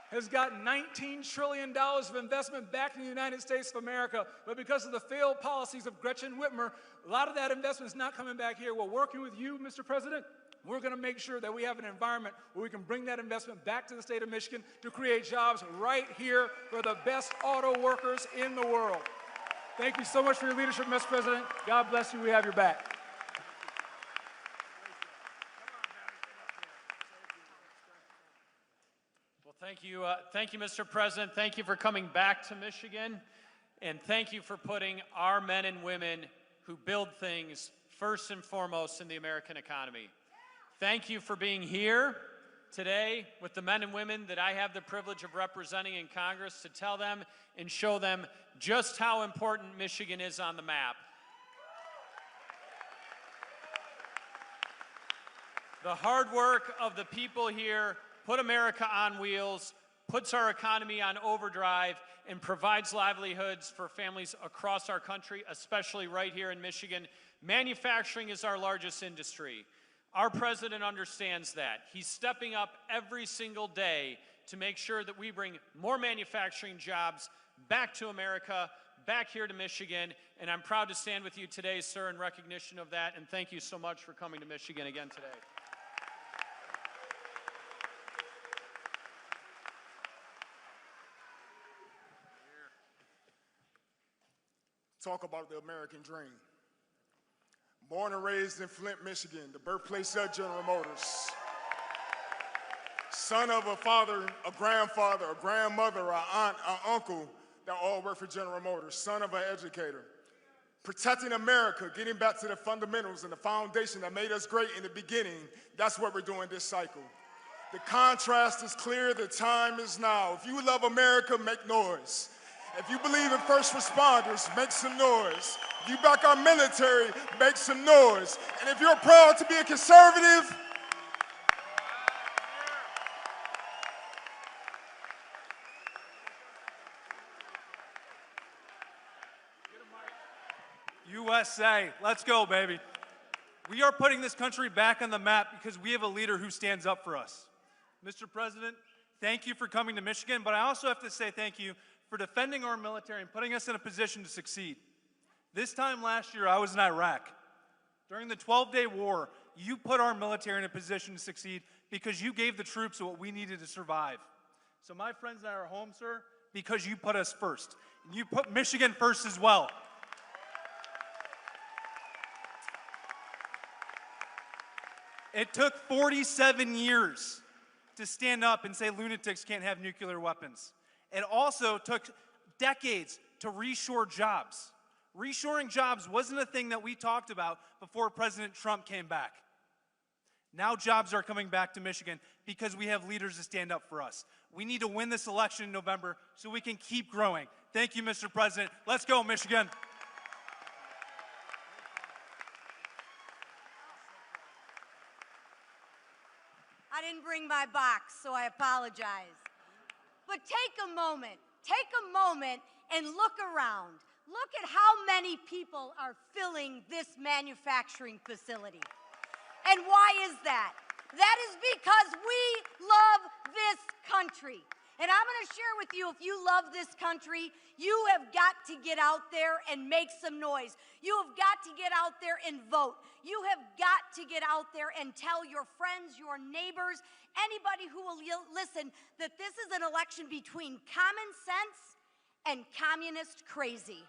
has got $19 trillion of investment back in the United States of America, but because of the failed policies of Gretchen Whitmer, a lot of that investment is not coming back here. We're working with you, Mr. President. We're going to make sure that we have an environment where we can bring that investment back to the state of Michigan to create jobs right here for the best auto workers in the world. Thank you so much for your leadership, Mr. President. God bless you. We have your back. Thank you, Mr. President. Thank you for coming back to Michigan, and thank you for putting our men and women who build things first and foremost in the American economy. Thank you for being here today with the men and women that I have the privilege of representing in Congress to tell them and show them just how important Michigan is on the map. The hard work of the people here put America on wheels, puts our economy on overdrive, and provides livelihoods for families across our country, especially right here in Michigan. Manufacturing is our largest industry. Our president understands that. He's stepping up every single day to make sure that we bring more manufacturing jobs back to America, back here to Michigan, and I'm proud to stand with you today, sir, in recognition of that, and thank you so much for coming to Michigan again today. Talk about the American dream. Born and raised in Flint, Michigan, the birthplace of General Motors. Son of a father, a grandfather, a grandmother, an aunt, an uncle that all work for General Motors. Son of an educator. Protecting America, getting back to the fundamentals and the foundation that made us great in the beginning. That's what we're doing this cycle. The contrast is clear, the time is now. If you love America, make noise. If you believe in first responders, make some noise. If you back our military, make some noise. And if you're proud to be a conservative, USA, let's go, baby. We are putting this country back on the map because we have a leader who stands up for us. Mr. President, thank you for coming to Michigan, but I also have to say thank you for defending our military and putting us in a position to succeed. This time last year, I was in Iraq. During the 12-day war, you put our military in a position to succeed because you gave the troops what we needed to survive. So my friends and I are home, sir, because you put us first. And you put Michigan first as well. It took 47 years to stand up and say lunatics can't have nuclear weapons. It also took decades to reshore jobs. Reshoring jobs wasn't a thing that we talked about before President Trump came back. Now jobs are coming back to Michigan because we have leaders to stand up for us. We need to win this election in November so we can keep growing. Thank you, Mr. President. Let's go, Michigan. I didn't bring my box, so I apologize. But take a moment and look around. Look at how many people are filling this manufacturing facility. And why is that? That is because we love this country. And I'm going to share with you, if you love this country, you have got to get out there and make some noise. You have got to get out there and vote. You have got to get out there and tell your friends, your neighbors, anybody who will listen, that this is an election between common sense and communist crazy.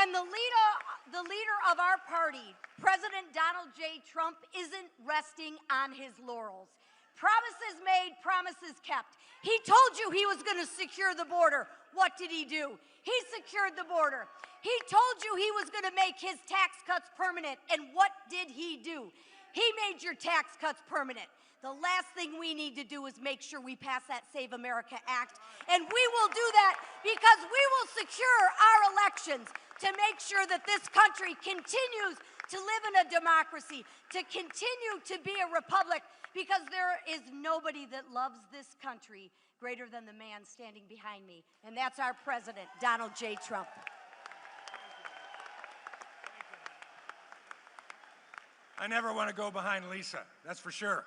And the leader of our party, President Donald J. Trump, isn't resting on his laurels. Promises made, promises kept. He told you he was going to secure the border. What did he do? He secured the border. He told you he was going to make his tax cuts permanent. And what did he do? He made your tax cuts permanent. The last thing we need to do is make sure we pass that Save America Act. And we will do that because we will secure our elections to make sure that this country continues to live in a democracy, to continue to be a republic, because there is nobody that loves this country greater than the man standing behind me, and that's our president, Donald J. Trump. I never want to go behind Lisa, that's for sure.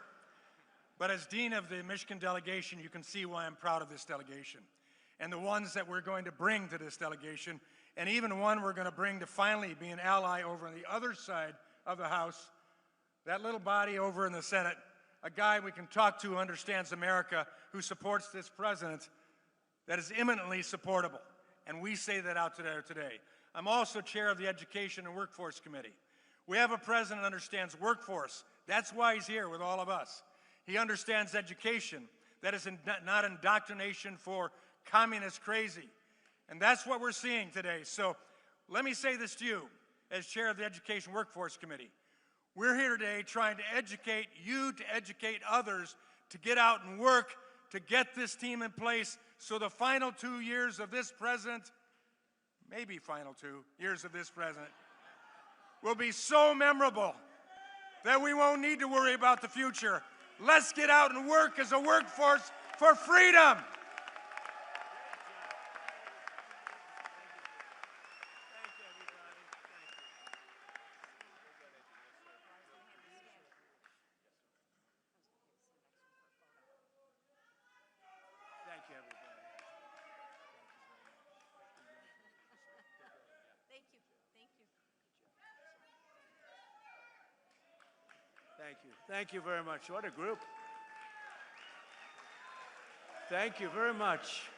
But as Dean of the Michigan delegation, you can see why I'm proud of this delegation and the ones that we're going to bring to this delegation, and even one we're going to bring to finally be an ally over on the other side of the House, that little body over in the Senate, a guy we can talk to who understands America, who supports this president, that is eminently supportable. And we say that out today. I'm also chair of the Education and Workforce Committee. We have a president who understands workforce. That's why he's here with all of us. He understands education. That is not indoctrination for communist crazy. And that's what we're seeing today. So let me say this to you as chair of the Education Workforce Committee. We're here today trying to educate you, to educate others, to get out and work, to get this team in place so the final 2 years of this president, maybe final 2 years of this president, will be so memorable that we won't need to worry about the future. Let's get out and work as a workforce for freedom. Thank you, everybody. Thank you. Thank you. Thank you. Thank you very much. What a group. Thank you very much.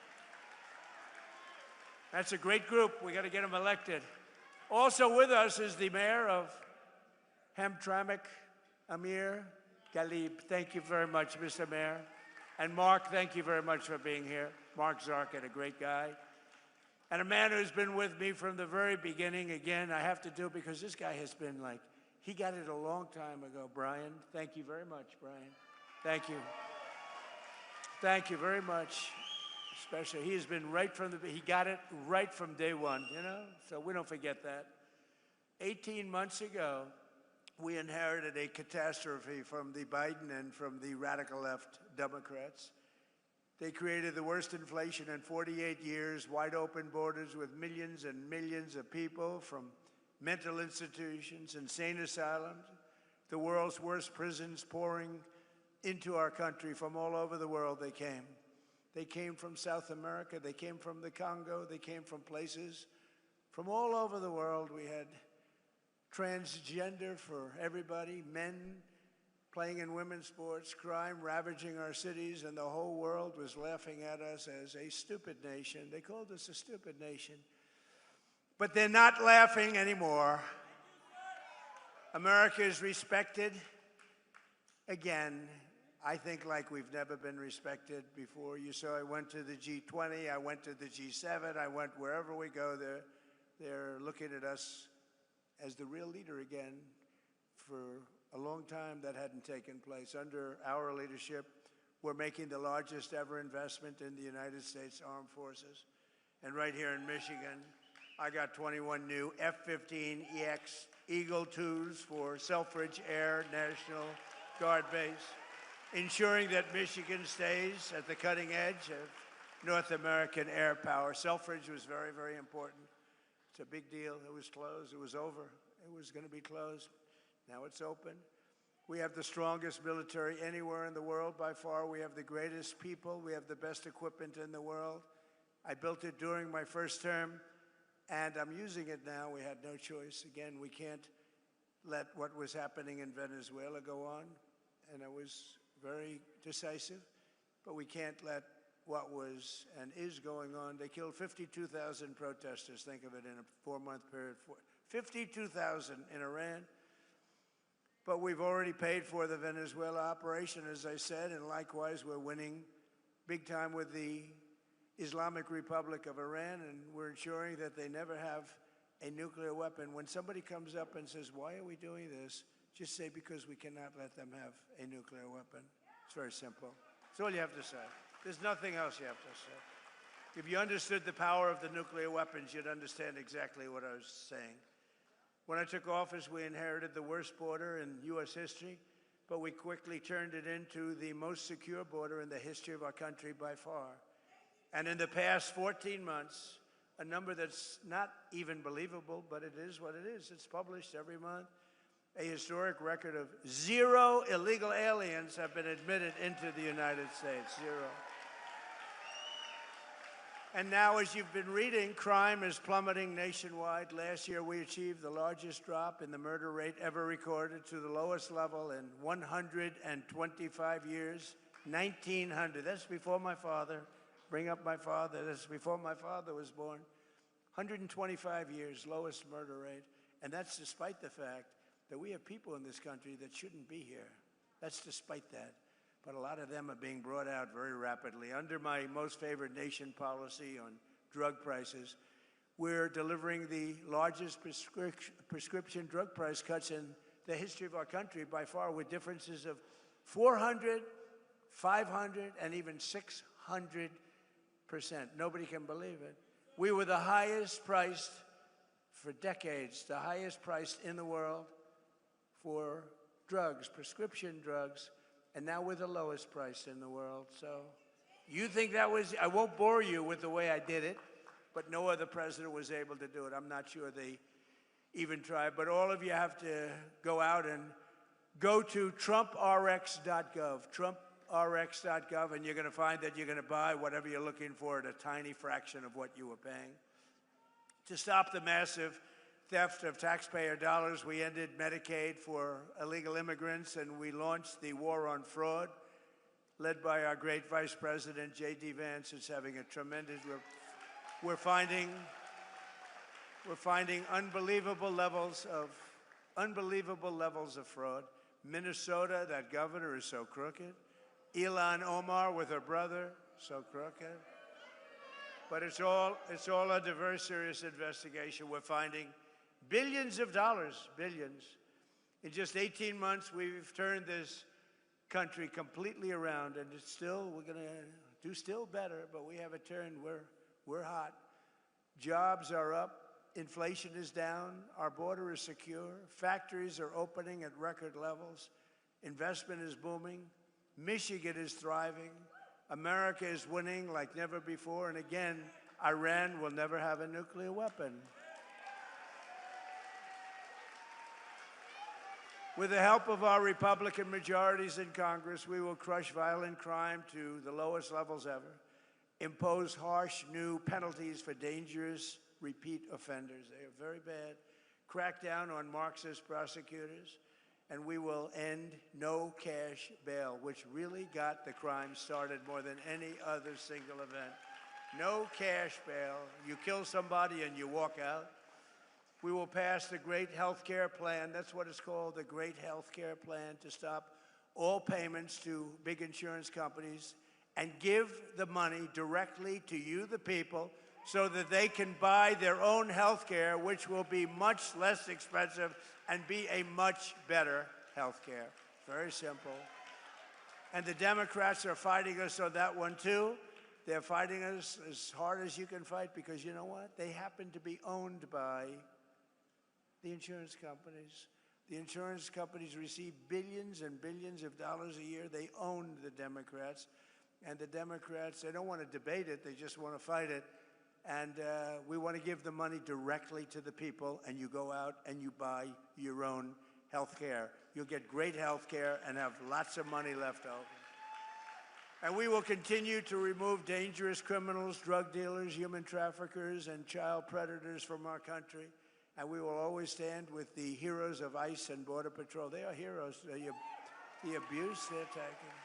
That's a great group. We got to get them elected. Also with us is the mayor of Hamtramck, Amir Galib. Thank you very much, Mr. Mayor. And Mark, thank you very much for being here. Mark Zarkett, a great guy. And a man who's been with me from the very beginning. Again, I have to do it because this guy has been like, he got it a long time ago. Brian, thank you very much, Brian. Thank you. Thank you very much. Especially, he has been right from he got it right from day one, you know? So we don't forget that. 18 months ago, we inherited a catastrophe from the Biden and from the radical left Democrats. They created the worst inflation in 48 years, wide open borders with millions and millions of people from mental institutions, insane asylums, the world's worst prisons pouring into our country from all over the world they came. They came from South America, they came from the Congo, they came from places from all over the world. We had transgender for everybody, men playing in women's sports, crime ravaging our cities, and the whole world was laughing at us as a stupid nation. They called us a stupid nation. But they're not laughing anymore. America is respected again, I think like we've never been respected before. You saw I went to the G20, I went to the G7, I went wherever we go, they're looking at us as the real leader again. For a long time that hadn't taken place. Under our leadership, we're making the largest ever investment in the United States Armed Forces. And right here in Michigan, I got 21 new F-15EX Eagle IIs for Selfridge Air National Guard Base, ensuring that Michigan stays at the cutting edge of North American air power. Selfridge was very, very important. It's a big deal. It was closed. It was over. It was going to be closed. Now it's open. We have the strongest military anywhere in the world by far. We have the greatest people. We have the best equipment in the world. I built it during my first term, and I'm using it now. We had no choice. Again, we can't let what was happening in Venezuela go on, and I was very decisive, but we can't let what was and is going on. They killed 52,000 protesters. Think of it in a 4-month period. 52,000 in Iran. But we've already paid for the Venezuela operation, as I said, and likewise we're winning big time with the Islamic Republic of Iran, and we're ensuring that they never have a nuclear weapon. When somebody comes up and says, why are we doing this? Just say, because we cannot let them have a nuclear weapon. It's very simple. That's all you have to say. There's nothing else you have to say. If you understood the power of the nuclear weapons, you'd understand exactly what I was saying. When I took office, we inherited the worst border in U.S. history, but we quickly turned it into the most secure border in the history of our country by far. And in the past 14 months, a number that's not even believable, but it is what it is. It's published every month. a historic record of 0 illegal aliens have been admitted into the United States. 0. And now, as you've been reading, crime is plummeting nationwide. Last year, we achieved the largest drop in the murder rate ever recorded to the lowest level in 125 years, 1900. That's before my father. Bring up my father. That's before my father was born. 125 years, lowest murder rate. And that's despite the fact that we have people in this country that shouldn't be here. That's despite that. But a lot of them are being brought out very rapidly. Under my most favored nation policy on drug prices, we're delivering the largest prescription drug price cuts in the history of our country by far, with differences of 400, 500, and even 600%. Nobody can believe it. We were the highest priced for decades, the highest priced in the world for drugs, prescription drugs. And now we're the lowest price in the world. So you think that was, I won't bore you with the way I did it, but no other president was able to do it. I'm not sure they even tried. But all of you have to go out and go to TrumpRx.gov, TrumpRx.gov, and you're going to find that you're going to buy whatever you're looking for at a tiny fraction of what you were paying. To stop the massive theft of taxpayer dollars, we ended Medicaid for illegal immigrants, and we launched the war on fraud, led by our great Vice President, J.D. Vance. It's having a tremendous, we're finding unbelievable levels of fraud. Minnesota, that governor is so crooked. Ilhan Omar with her brother, so crooked. But it's all under very serious investigation. We're finding billions of dollars, billions. In just 18 months, we've turned this country completely around, and it's still, we're going to do still better, but we have a turn. We're hot. Jobs are up. Inflation is down. Our border is secure. Factories are opening at record levels. Investment is booming. Michigan is thriving. America is winning like never before. And again, Iran will never have a nuclear weapon. With the help of our Republican majorities in Congress, we will crush violent crime to the lowest levels ever, impose harsh new penalties for dangerous repeat offenders. They are very bad. Crack down on Marxist prosecutors, and we will end no cash bail, which really got the crime started more than any other single event. No cash bail. You kill somebody and you walk out. We will pass the Great Health Care Plan. That's what it's called, the Great Health Care Plan, to stop all payments to big insurance companies and give the money directly to you, the people, so that they can buy their own health care, which will be much less expensive and be a much better health care. Very simple. And the Democrats are fighting us on that one, too. They're fighting us as hard as you can fight because, you know what? They happen to be owned by the insurance companies. The insurance companies receive billions and billions of dollars a year. They own the Democrats. And the Democrats, they don't want to debate it. They just want to fight it. And we want to give the money directly to the people, and you go out and you buy your own health care. You'll get great health care and have lots of money left over. And we will continue to remove dangerous criminals, drug dealers, human traffickers, and child predators from our country. And we will always stand with the heroes of ICE and Border Patrol. They are heroes. The abuse they're taking.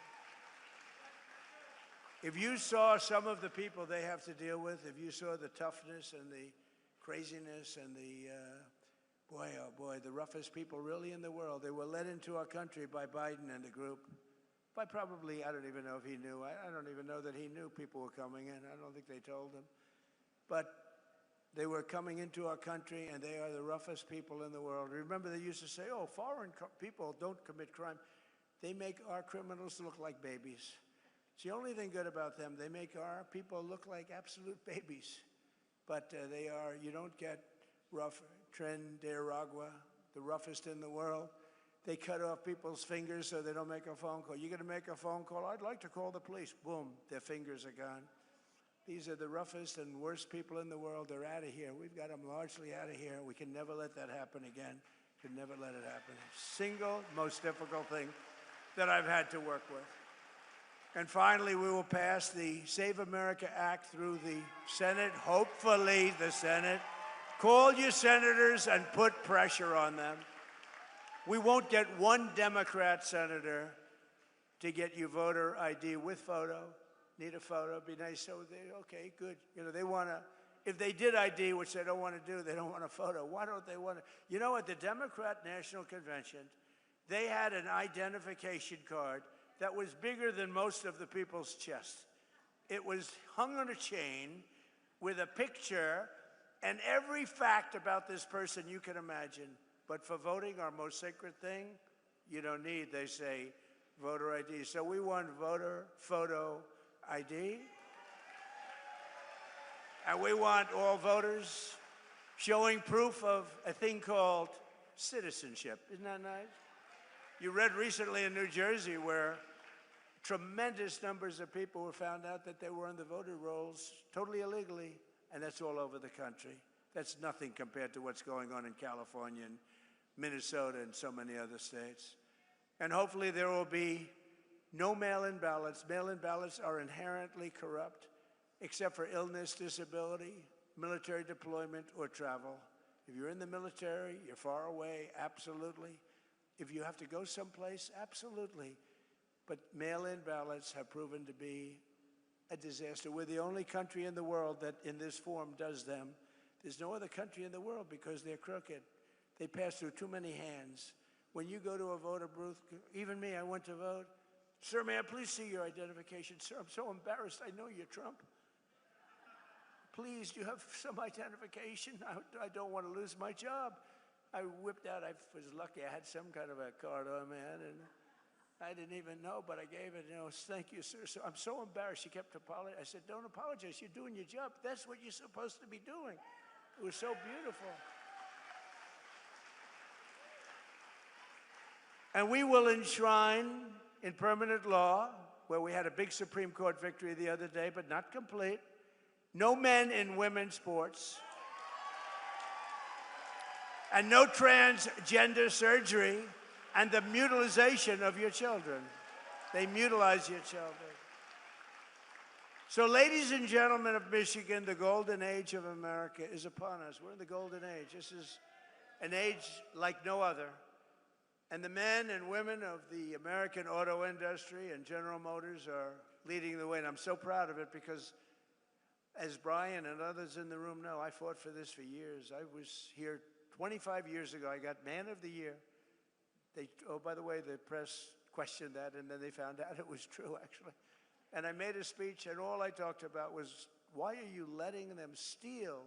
If you saw some of the people they have to deal with, if you saw the toughness and the craziness and the, the roughest people really in the world, they were led into our country by Biden and the group. By probably, I don't even know if he knew. I don't even know that he knew people were coming in. I don't think they told him. But they were coming into our country, and they are the roughest people in the world. Remember, they used to say, oh, foreign people don't commit crime. They make our criminals look like babies. It's the only thing good about them. They make our people look like absolute babies. But they are, you don't get rough, Tren de Aragua, the roughest in the world. They cut off people's fingers so they don't make a phone call. You're going to make a phone call? I'd like to call the police. Boom, their fingers are gone. These are the roughest and worst people in the world. They're out of here. We've got them largely out of here. We can never let that happen again. Could never let it happen. Single most difficult thing that I've had to work with. And finally, we will pass the Save America Act through the Senate, hopefully the Senate. Call your senators and put pressure on them. We won't get one Democrat senator to get you voter ID with photo. Need a photo, be nice. So okay, good. You know, they want to, if they did ID, which they don't want to do, they don't want a photo. Why don't they want to? You know, at the Democrat National Convention, they had an identification card that was bigger than most of the people's chests. It was hung on a chain with a picture and every fact about this person you can imagine. But for voting, our most sacred thing, you don't need, they say, voter ID. So we want voter photo ID. And we want all voters showing proof of a thing called citizenship. Isn't that nice? You read recently in New Jersey where tremendous numbers of people were found out that they were on the voter rolls totally illegally, and that's all over the country. That's nothing compared to what's going on in California and Minnesota and so many other states. And hopefully there will be no mail-in ballots. Mail-in ballots are inherently corrupt, except for illness, disability, military deployment, or travel. If you're in the military, you're far away, absolutely. If you have to go someplace, absolutely. But mail-in ballots have proven to be a disaster. We're the only country in the world that in this form does them. There's no other country in the world because they're crooked. They pass through too many hands. When you go to a voter booth, even me, I went to vote. Sir, may I please see your identification? Sir, I'm so embarrassed. I know you're Trump. Please, do you have some identification? I don't want to lose my job. I whipped out, I was lucky, I had some kind of a card on, man, and I didn't even know, but I gave it, thank you, sir. So I'm so embarrassed. She kept apologizing. I said, don't apologize. You're doing your job. That's what you're supposed to be doing. It was so beautiful. And we will enshrine in permanent law, where we had a big Supreme Court victory the other day, but not complete, no men in women's sports, and no transgender surgery, and the mutilization of your children. They mutilize your children. So, ladies and gentlemen of Michigan, the golden age of America is upon us. We're in the golden age. This is an age like no other. And the men and women of the American auto industry and General Motors are leading the way. And I'm so proud of it because, as Brian and others in the room know, I fought for this for years. I was here 25 years ago. I got Man of the Year. Oh, by the way, the press questioned that, and then they found out it was true, actually. And I made a speech, and all I talked about was, why are you letting them steal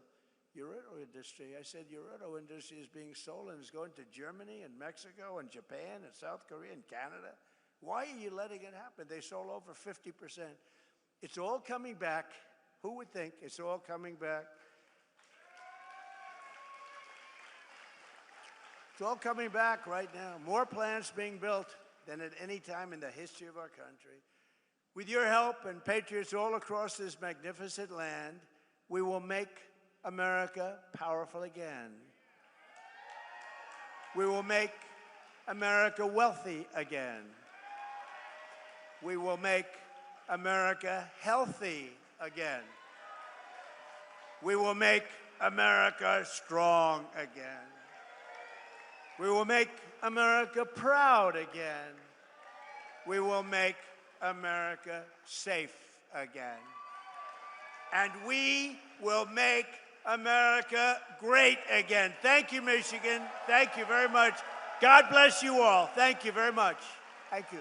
your auto industry? I said, your auto industry is being stolen. It's going to Germany and Mexico and Japan and South Korea and Canada. Why are you letting it happen? They sold over 50%. It's all coming back. Who would think? It's all coming back. It's all coming back right now. More plants being built than at any time in the history of our country. With your help and patriots all across this magnificent land, we will make America powerful again. We will make America wealthy again. We will make America healthy again. We will make America strong again. We will make America proud again. We will make America safe again. And we will make America great again. Thank you, Michigan. Thank you very much. God bless you all. Thank you very much. Thank you.